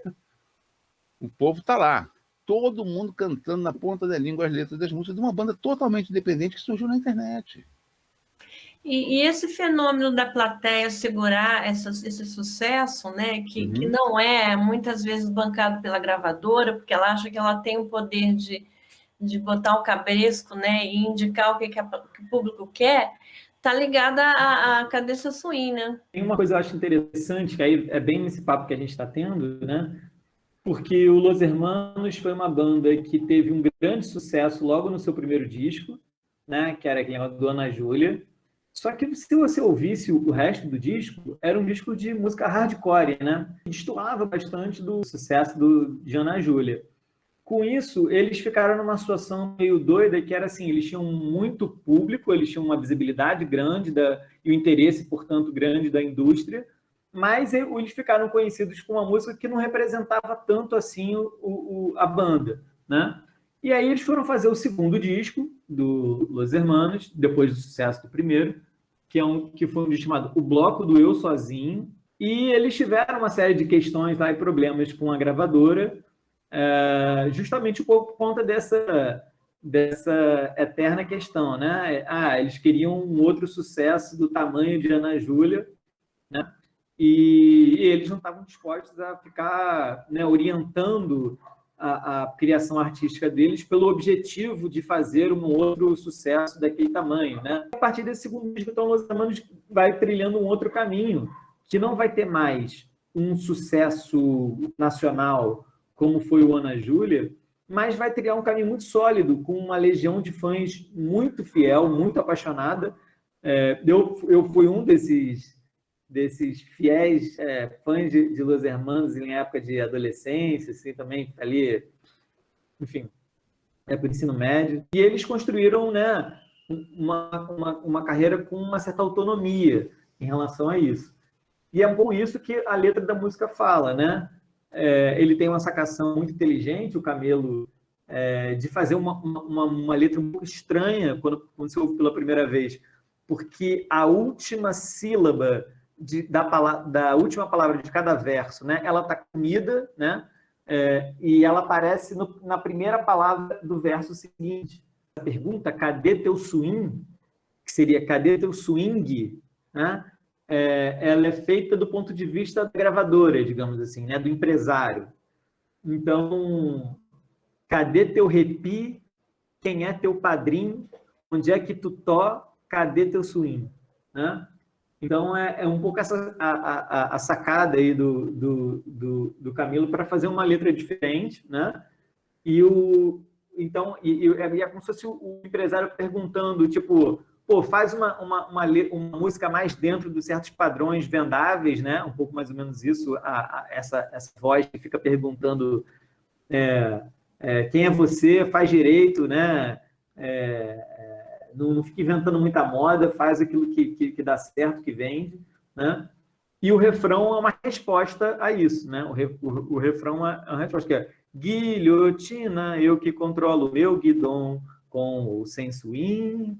o povo está lá. Todo mundo cantando na ponta da língua as letras das músicas de uma banda totalmente independente que surgiu na internet. E esse fenômeno da plateia segurar esse sucesso, né, que não é muitas vezes bancado pela gravadora, porque ela acha que ela tem o poder de botar o cabresco, né, e indicar o que o público quer, está ligada à cabeça suína. Tem uma coisa que eu acho interessante, que aí é bem nesse papo que a gente está tendo, né? Porque o Los Hermanos foi uma banda que teve um grande sucesso logo no seu primeiro disco, né? Que era aquele do Ana Júlia. Só que se você ouvisse o resto do disco, era um disco de música hardcore, né? Destoava bastante do sucesso de Ana Júlia. Com isso, eles ficaram numa situação meio doida, que era assim, eles tinham muito público, eles tinham uma visibilidade grande e o interesse, portanto, grande da indústria, mas eles ficaram conhecidos com uma música que não representava tanto assim a banda, né? E aí eles foram fazer o segundo disco do Los Hermanos, depois do sucesso do primeiro, que foi um disco chamado O Bloco do Eu Sozinho, e eles tiveram uma série de questões lá e problemas com a gravadora, justamente por conta dessa eterna questão, né? Eles queriam um outro sucesso do tamanho de Ana Júlia, né? E eles não estavam dispostos a ficar, né, orientando a criação artística deles pelo objetivo de fazer um outro sucesso daquele tamanho, né? A partir desse segundo disco, então, Los Hermanos vai trilhando um outro caminho, que não vai ter mais um sucesso nacional como foi o Ana Júlia, mas vai criar um caminho muito sólido, com uma legião de fãs muito fiel, muito apaixonada. Eu fui um desses fiéis fãs de Los Hermanos em época de adolescência, assim, também ali, enfim, época de ensino médio. E eles construíram, né, uma carreira com uma certa autonomia em relação a isso. E é por isso que a letra da música fala, né? Ele tem uma sacação muito inteligente, o Camelo, de fazer uma letra um pouco estranha quando você ouve pela primeira vez, porque a última sílaba da última palavra de cada verso, né, ela está comida, né, e ela aparece na primeira palavra do verso seguinte. A pergunta, cadê teu swing? Que seria, cadê teu swing? Né? Ela é feita do ponto de vista da gravadora, digamos assim, né, do empresário. Então, cadê teu repi? Quem é teu padrinho? Onde é que tu cadê teu swing? Né? Então, é um pouco a sacada aí do Camilo para fazer uma letra diferente, né? Então, é como se fosse o empresário perguntando, tipo, pô, faz uma música mais dentro de certos padrões vendáveis, né? Um pouco mais ou menos isso, essa voz que fica perguntando quem é você, faz direito, né? Não fica inventando muita moda, faz aquilo que dá certo, que vende, né? E o refrão é uma resposta a isso, né? O refrão é uma resposta que é guilhotina, eu que controlo o meu guidon com ou sem swing,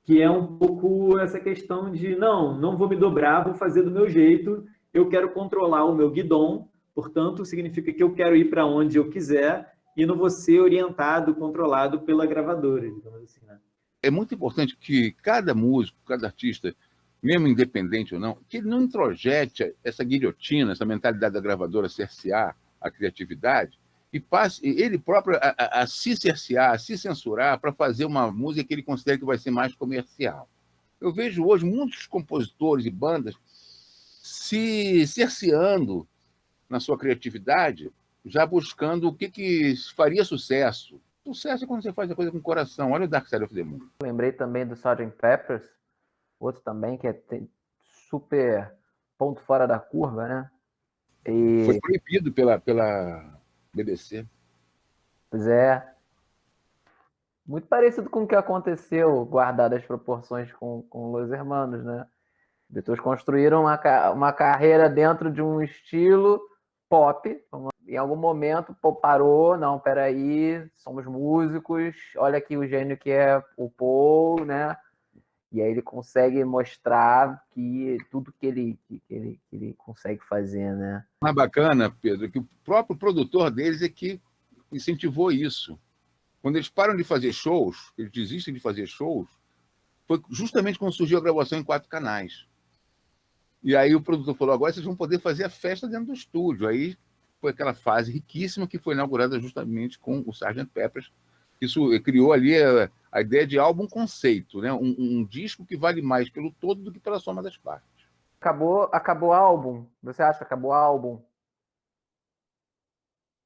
que é um pouco essa questão de não vou me dobrar, vou fazer do meu jeito, eu quero controlar o meu guidon, portanto, significa que eu quero ir para onde eu quiser e não vou ser orientado, controlado pela gravadora, digamos assim, né? É muito importante que cada músico, cada artista, mesmo independente ou não, que ele não introjete essa guilhotina, essa mentalidade da gravadora cercear a criatividade e passe ele próprio a se cercear, a se censurar para fazer uma música que ele considera que vai ser mais comercial. Eu vejo hoje muitos compositores e bandas se cerceando na sua criatividade, já buscando o que faria sucesso. Sucesso é quando você faz a coisa com o coração. Olha o Dark Side of the Moon. Lembrei também do Sgt. Peppers, outro também que tem super ponto fora da curva, né? Foi proibido pela BBC. Pois é. Muito parecido com o que aconteceu, guardadas as proporções com Los Hermanos, né? Beatles construíram uma carreira dentro de um estilo pop. Em algum momento, pô, parou, não, peraí, somos músicos, olha aqui o gênio que é o Paul, né? E aí ele consegue mostrar que tudo que ele consegue fazer, né? O mais bacana, Pedro, é que o próprio produtor deles é que incentivou isso. Quando eles param de fazer shows, eles desistem de fazer shows, foi justamente quando surgiu a gravação em 4 canais. E aí o produtor falou, agora vocês vão poder fazer a festa dentro do estúdio. Aí foi aquela fase riquíssima que foi inaugurada justamente com o Sgt. Pepper's. Isso criou ali a ideia de álbum conceito, né? Um disco que vale mais pelo todo do que pela soma das partes. Acabou o álbum? Você acha que acabou o álbum?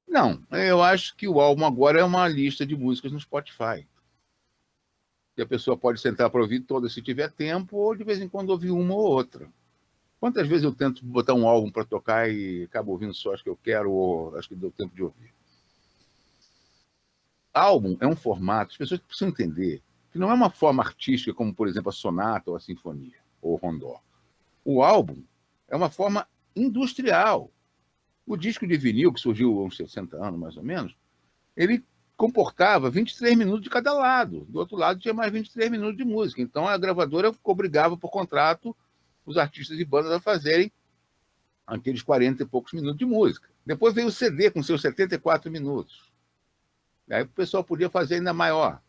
Não, eu acho que o álbum agora é uma lista de músicas no Spotify. Que a pessoa pode sentar para ouvir todas se tiver tempo, ou de vez em quando ouvir uma ou outra. Quantas vezes eu tento botar um álbum para tocar e acabo ouvindo só as que eu quero, ou as que deu tempo de ouvir? Álbum é um formato, as pessoas precisam entender que não é uma forma artística como, por exemplo, a sonata ou a sinfonia, ou o rondó. O álbum é uma forma industrial. O disco de vinil, que surgiu há uns 60 anos, mais ou menos, ele comportava 23 minutos de cada lado. Do outro lado tinha mais 23 minutos de música. Então a gravadora obrigava por contrato os artistas e bandas a fazerem aqueles 40 e poucos minutos de música. Depois veio o CD com seus 74 minutos. Aí o pessoal podia fazer ainda maior.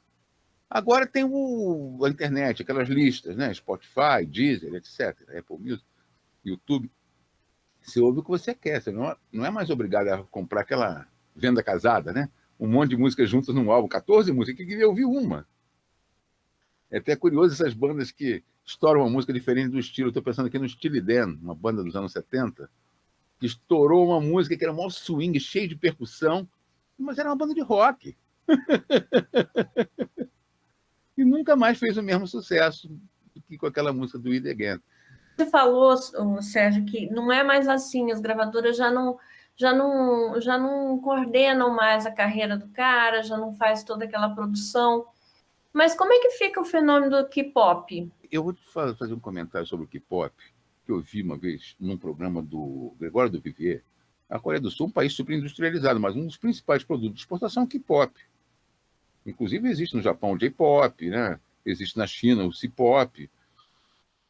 Agora tem a internet, aquelas listas, né? Spotify, Deezer, etc., Apple Music, YouTube. Você ouve o que você quer, você não é mais obrigado a comprar aquela venda casada, né? Um monte de músicas juntas num álbum, 14 músicas, que queria ouvir uma. É até curioso essas bandas que estouram uma música diferente do estilo. Estou pensando aqui no Steely Dan, uma banda dos anos 70, que estourou uma música que era um swing, cheio de percussão, mas era uma banda de rock. E nunca mais fez o mesmo sucesso que com aquela música do It Again. Você falou, Sérgio, que não é mais assim, as gravadoras já não coordenam mais a carreira do cara, já não faz toda aquela produção. Mas como é que fica o fenômeno do K-pop? Eu vou te fazer um comentário sobre o K-pop, que eu vi uma vez num programa do Gregório do Vivier. A Coreia do Sul é um país super industrializado, mas um dos principais produtos de exportação é o K-pop. Inclusive existe no Japão o J-pop, né? Existe na China o C-pop.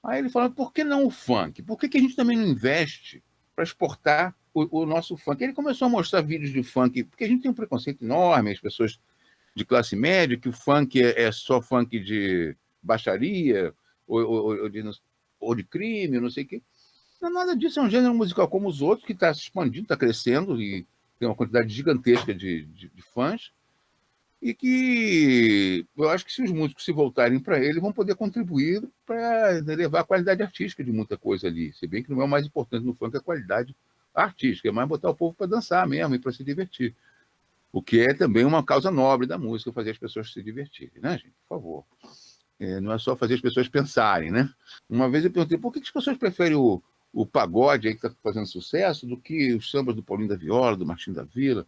Aí ele fala, por que não o funk? Por que a gente também não investe para exportar o nosso funk? Ele começou a mostrar vídeos de funk, porque a gente tem um preconceito enorme, as pessoas de classe média, que o funk é só funk de baixaria, ou de crime, não sei o quê. Não, nada disso, é um gênero musical como os outros, que está se expandindo, está crescendo, e tem uma quantidade gigantesca de fãs, e que eu acho que se os músicos se voltarem para ele, vão poder contribuir para elevar a qualidade artística de muita coisa ali. Se bem que não é o mais importante no funk a qualidade artística, é mais botar o povo para dançar mesmo e para se divertir. O que é também uma causa nobre da música, fazer as pessoas se divertirem, né, gente? Por favor. Não é só fazer as pessoas pensarem, né? Uma vez eu perguntei, por que as pessoas preferem o pagode aí que está fazendo sucesso do que os sambas do Paulinho da Viola, do Martinho da Vila?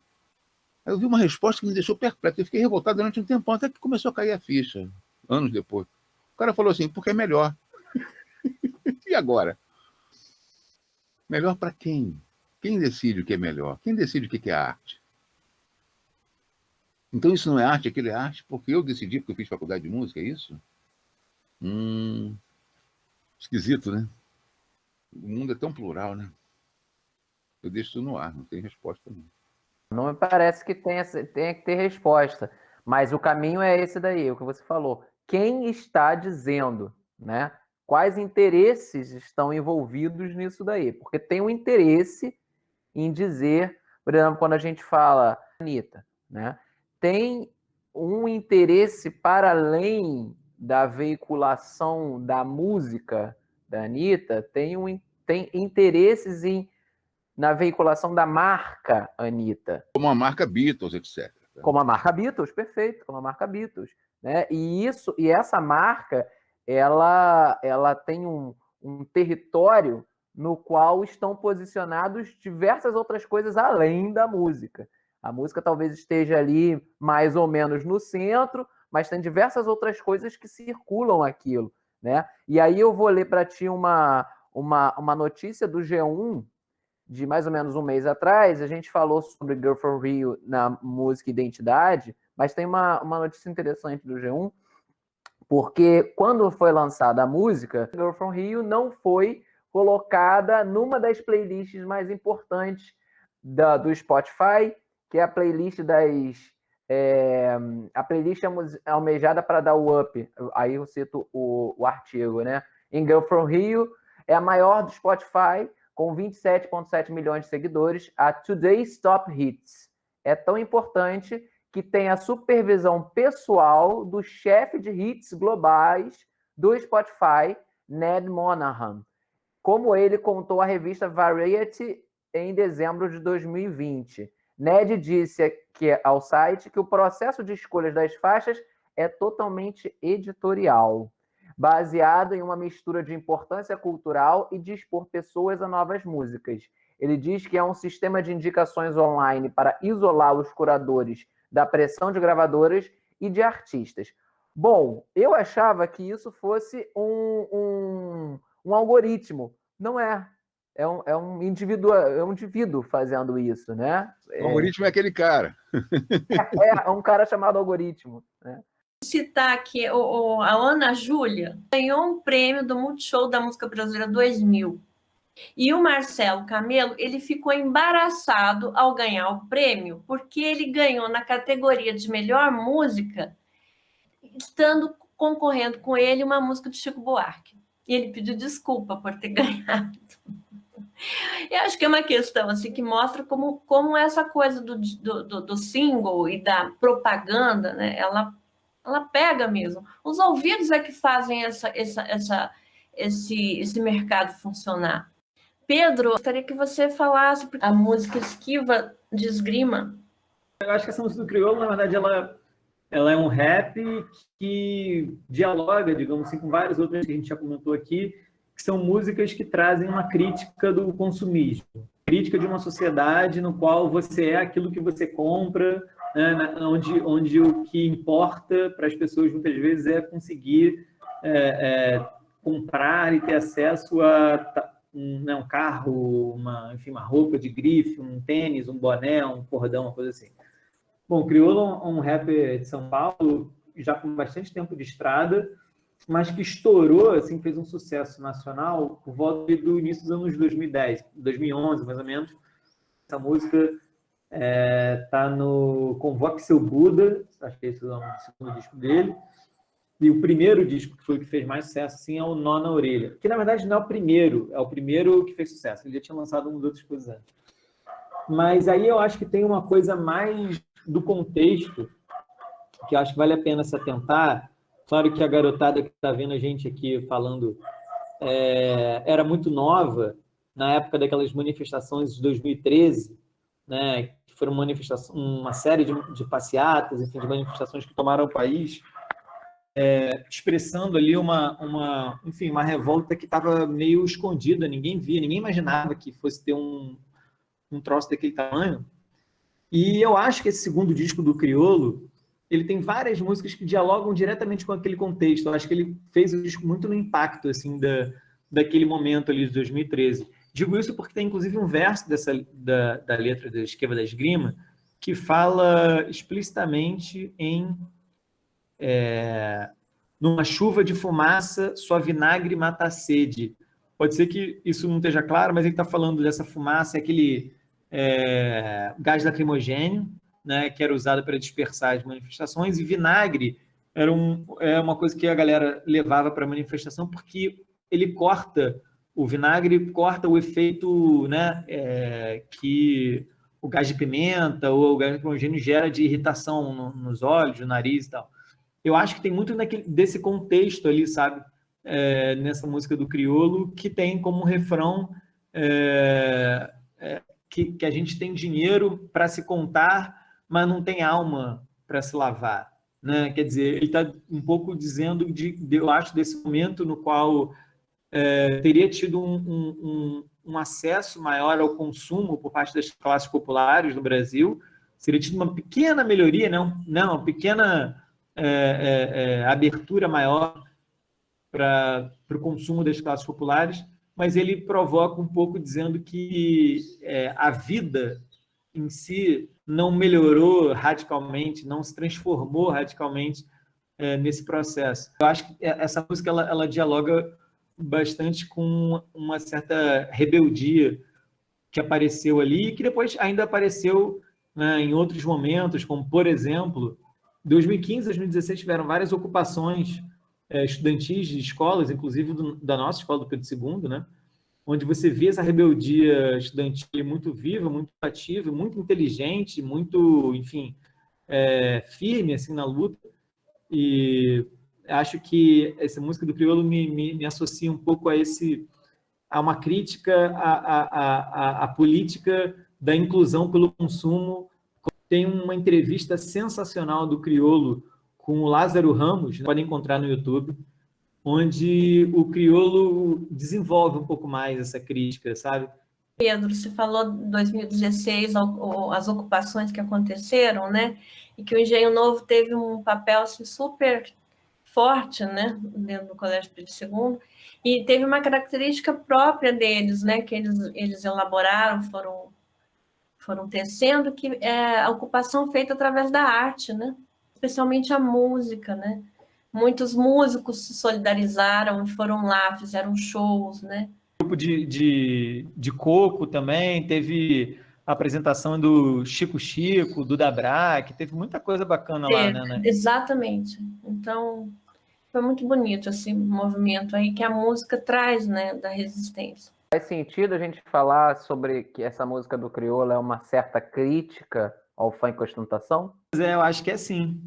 Aí eu vi uma resposta que me deixou perplexo. Eu fiquei revoltado durante um tempão, até que começou a cair a ficha, anos depois. O cara falou assim, porque é melhor. E agora? Melhor para quem? Quem decide o que é melhor? Quem decide o que é arte? Então isso não é arte, aquilo é arte, porque eu decidi, porque eu fiz faculdade de música, é isso? Esquisito, né? O mundo é tão plural, né? Eu deixo isso no ar, não tem resposta não. Não me parece que tenha que ter resposta, mas o caminho é esse daí, o que você falou. Quem está dizendo, né? Quais interesses estão envolvidos nisso daí? Porque tem um interesse em dizer, por exemplo, quando a gente fala Anitta, né? Tem um interesse para além da veiculação da música da Anitta, tem interesses na veiculação da marca Anitta. Como a marca Beatles, etc. Como a marca Beatles, perfeito, como a marca Beatles. Né? E essa marca, ela tem um território no qual estão posicionados diversas outras coisas além da música. A música talvez esteja ali mais ou menos no centro, mas tem diversas outras coisas que circulam aquilo, né? E aí eu vou ler para ti uma notícia do G1 de mais ou menos um mês atrás. A gente falou sobre Girl from Rio na música Identidade, mas tem uma notícia interessante do G1, porque quando foi lançada a música, Girl from Rio não foi colocada numa das playlists mais importantes do Spotify, que é a playlist a playlist almejada para dar o up. Aí eu cito o artigo, né? Em Girl from Rio é a maior do Spotify, com 27,7 milhões de seguidores, a Today's Top Hits. É tão importante que tem a supervisão pessoal do chefe de hits globais do Spotify, Ned Monahan, como ele contou à revista Variety em dezembro de 2020. Ned disse ao site que o processo de escolhas das faixas é totalmente editorial, baseado em uma mistura de importância cultural e de expor pessoas a novas músicas. Ele diz que é um sistema de indicações online para isolar os curadores da pressão de gravadoras e de artistas. Bom, eu achava que isso fosse um algoritmo. Não é. É um indivíduo fazendo isso, né? O algoritmo é aquele cara. É um cara chamado algoritmo, né? Citar aqui, a Ana Júlia ganhou um prêmio do Multishow da Música Brasileira 2000. E o Marcelo Camelo, ele ficou embaraçado ao ganhar o prêmio, porque ele ganhou na categoria de melhor música, concorrendo com ele uma música de Chico Buarque. E ele pediu desculpa por ter ganhado. Eu acho que é uma questão assim, que mostra como essa coisa do single e da propaganda, né, ela pega mesmo. Os ouvidos é que fazem esse mercado funcionar. Pedro, gostaria que você falasse a música Esquiva de Esgrima. Eu acho que essa música do Criolo, na verdade, ela é um rap que dialoga, digamos assim, com várias outras que a gente já comentou aqui, que são músicas que trazem uma crítica do consumismo, crítica de uma sociedade no qual você é aquilo que você compra, né, onde o que importa para as pessoas muitas vezes é conseguir comprar e ter acesso a um carro, enfim, uma roupa de grife, um tênis, um boné, um cordão, uma coisa assim. Bom, o Criolo é um rapper de São Paulo, já com bastante tempo de estrada, mas que estourou, assim, fez um sucesso nacional por volta do início dos anos 2010, 2011, mais ou menos. Essa música está no Convoque Seu Buda, acho que esse é o segundo disco dele, e o primeiro disco, que foi o que fez mais sucesso, assim, é o Nó na Orelha, que na verdade não é o primeiro que fez sucesso, ele já tinha lançado umas outras coisas antes. Mas aí eu acho que tem uma coisa mais do contexto, que eu acho que vale a pena se atentar. Claro que a garotada que está vendo a gente aqui falando era muito nova, na época daquelas manifestações de 2013, né, que foram uma série de passeatas, enfim, de manifestações que tomaram o país, expressando ali enfim, uma revolta que estava meio escondida, ninguém via, ninguém imaginava que fosse ter um troço daquele tamanho. E eu acho que esse segundo disco do Criolo, ele tem várias músicas que dialogam diretamente com aquele contexto. Eu acho que ele fez o disco muito no impacto assim, daquele momento ali de 2013. Digo isso porque tem inclusive um verso da letra da Esquiva da Esgrima que fala explicitamente em numa chuva de fumaça, só vinagre mata a sede. Pode ser que isso não esteja claro, mas ele está falando dessa fumaça, aquele gás lacrimogêneo, né, que era usado para dispersar as manifestações, e vinagre era uma coisa que a galera levava para a manifestação, porque o vinagre corta o efeito, né, que o gás de pimenta ou o gás lacrimogêneo gera de irritação nos olhos, no nariz e tal. Eu acho que tem muito desse contexto ali, sabe, nessa música do Criolo, que tem como refrão que a gente tem dinheiro para se contar, mas não tem alma para se lavar, né? Quer dizer, ele está um pouco dizendo, eu acho, desse momento no qual teria tido um acesso maior ao consumo por parte das classes populares no Brasil, seria tido uma pequena melhoria, não, uma pequena abertura maior para o consumo das classes populares, mas ele provoca um pouco dizendo que a vida em si não melhorou radicalmente, não se transformou radicalmente nesse processo. Eu acho que essa música ela dialoga bastante com uma certa rebeldia que apareceu ali e que depois ainda apareceu, né, em outros momentos, como, por exemplo, 2015, 2016 tiveram várias ocupações estudantis de escolas, inclusive da nossa escola do Pedro II, né, onde você vê essa rebeldia estudantil muito viva, muito ativa, muito inteligente, muito, enfim, firme assim, na luta. E acho que essa música do Criolo me associa um pouco a uma crítica à política da inclusão pelo consumo. Tem uma entrevista sensacional do Criolo com o Lázaro Ramos, podem encontrar no YouTube, onde o Criolo desenvolve um pouco mais essa crítica, sabe? Pedro, você falou de 2016, as ocupações que aconteceram, né? E que o Engenho Novo teve um papel assim, super forte, né? Dentro do Colégio Pedro II, e teve uma característica própria deles, né? Que eles elaboraram, foram tecendo, que é a ocupação feita através da arte, né? Especialmente a música, né? Muitos músicos se solidarizaram, foram lá, fizeram shows, né? Grupo de coco também, teve a apresentação do Chico Chico, do Dabraque, teve muita coisa bacana lá, né? Exatamente. Então, foi muito bonito esse movimento aí que a música traz, né, da resistência. Faz sentido a gente falar sobre que essa música do Criolo é uma certa crítica ao funk ostentação? Eu acho que é sim.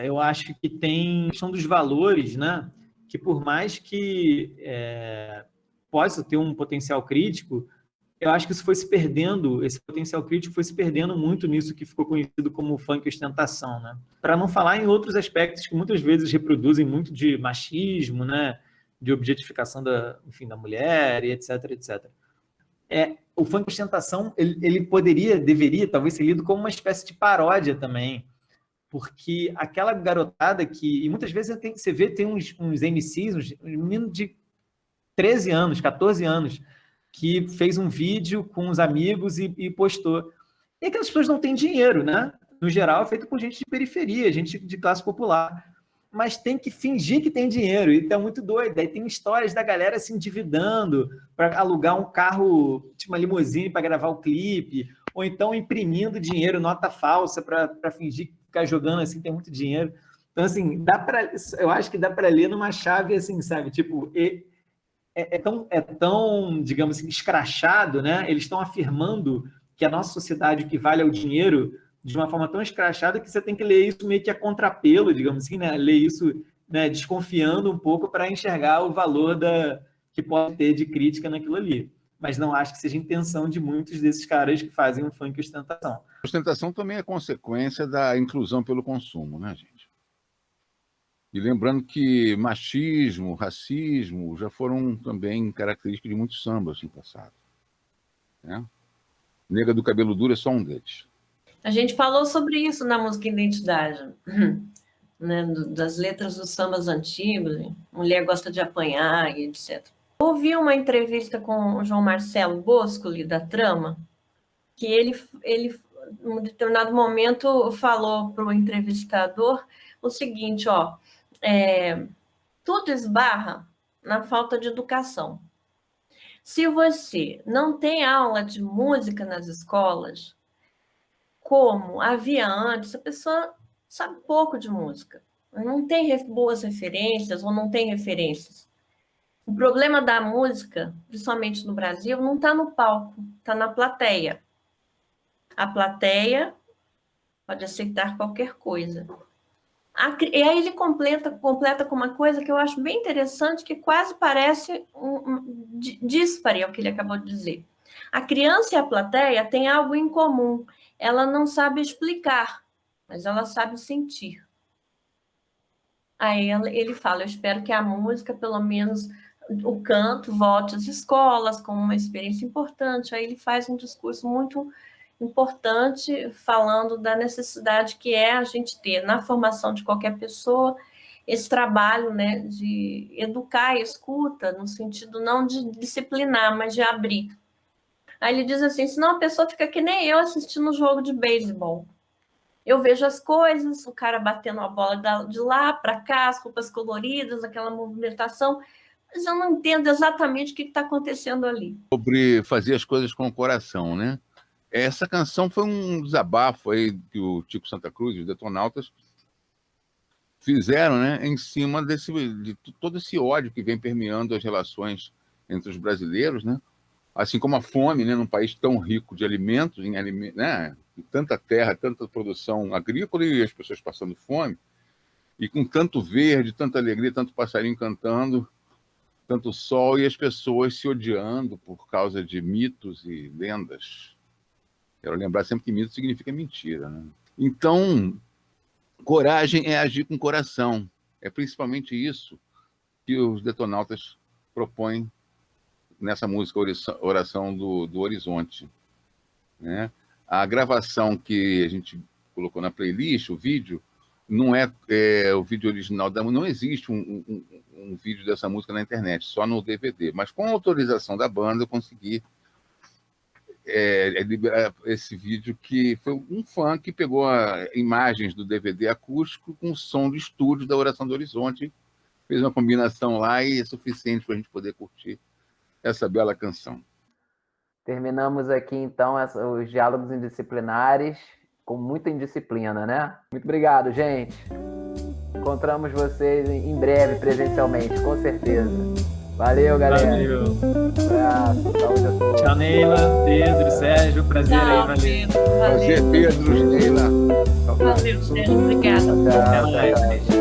Eu acho que tem a questão dos valores, né? Que por mais que possa ter um potencial crítico, eu acho que isso foi se perdendo, esse potencial crítico foi se perdendo muito nisso que ficou conhecido como funk ostentação, né? Para não falar em outros aspectos que muitas vezes reproduzem muito de machismo, né? De objetificação da mulher, e etc, etc. O funk ostentação, ele deveria, talvez ser lido como uma espécie de paródia também, porque aquela garotada que, e muitas vezes você vê, tem uns MCs, uns meninos de 13 anos, 14 anos, que fez um vídeo com os amigos e postou. E aquelas pessoas não têm dinheiro, né? No geral, é feito por gente de periferia, gente de classe popular. Mas tem que fingir que tem dinheiro, e tá muito doido. Aí tem histórias da galera se endividando para alugar um carro, tipo uma limusine, para gravar o clipe, ou então imprimindo dinheiro, nota falsa, para fingir que ficar jogando assim, tem muito dinheiro. Então, assim, eu acho que dá para ler numa chave assim, sabe? Tipo, tão, digamos assim, escrachado, né? Eles estão afirmando que a nossa sociedade, o que vale é o dinheiro, de uma forma tão escrachada que você tem que ler isso meio que a contrapelo, digamos assim, né? Ler isso, né, desconfiando um pouco para enxergar o valor que pode ter de crítica naquilo ali. Mas não acho que seja intenção de muitos desses caras que fazem um funk ostentação. Ostentação também é consequência da inclusão pelo consumo, né, gente? E lembrando que machismo, racismo já foram também características de muitos sambas no passado, né? Nega do Cabelo Duro é só um deles. A gente falou sobre isso na música Identidade, né? Das letras dos sambas antigos, mulher gosta de apanhar e etc. Eu ouvi uma entrevista com o João Marcelo Boscoli, da Trama, que ele em um determinado momento, falou para o entrevistador o seguinte, tudo esbarra na falta de educação. Se você não tem aula de música nas escolas, como havia antes, a pessoa sabe pouco de música, não tem boas referências ou não tem referências. O problema da música, principalmente no Brasil, não está no palco, está na plateia. A plateia pode aceitar qualquer coisa. E aí ele completa com uma coisa que eu acho bem interessante, que quase parece díspare ao que ele acabou de dizer. A criança e a plateia têm algo em comum. Ela não sabe explicar, mas ela sabe sentir. Aí ele fala, eu espero que a música, pelo menos o canto, volte às escolas como uma experiência importante. Aí ele faz um discurso muito importante, falando da necessidade que é a gente ter, na formação de qualquer pessoa, esse trabalho, né, de educar a escuta, no sentido não de disciplinar, mas de abrir. Aí ele diz assim, senão a pessoa fica que nem eu assistindo um jogo de beisebol. Eu vejo as coisas, o cara batendo a bola de lá para cá, as roupas coloridas, aquela movimentação, mas eu não entendo exatamente o que está acontecendo ali. Sobre fazer as coisas com o coração, né? Essa canção foi um desabafo aí que o Tico Santa Cruz e os Detonautas fizeram, né, em cima de todo esse ódio que vem permeando as relações entre os brasileiros, né? Assim como a fome, né, num país tão rico de alimentos, né, tanta terra, tanta produção agrícola e as pessoas passando fome, e com tanto verde, tanta alegria, tanto passarinho cantando, tanto sol e as pessoas se odiando por causa de mitos e lendas. Quero lembrar sempre que mito significa mentira, né? Então, coragem é agir com o coração. É principalmente isso que os Detonautas propõem nessa música Oração do Horizonte, né? A gravação que a gente colocou na playlist, o vídeo, não é o vídeo original, não existe um vídeo dessa música na internet, só no DVD. Mas com a autorização da banda eu consegui liberar esse vídeo, que foi um fã que pegou imagens do DVD acústico com som de estúdio da Oração do Horizonte, fez uma combinação lá e é suficiente para a gente poder curtir essa bela canção. Terminamos aqui, então, os diálogos indisciplinares com muita indisciplina, né? Muito obrigado, gente. Encontramos vocês em breve, presencialmente, com certeza. Valeu, galera. Valeu. Abraço, saúde a todos. Tchau, Neila, Pedro, Sérgio, prazer aí, Tchau, valeu. Pedro. Prazer, Valeu. Pedro, Neila. Valeu, Sérgio. Obrigada. Tchau, Até tchau, mais. tchau.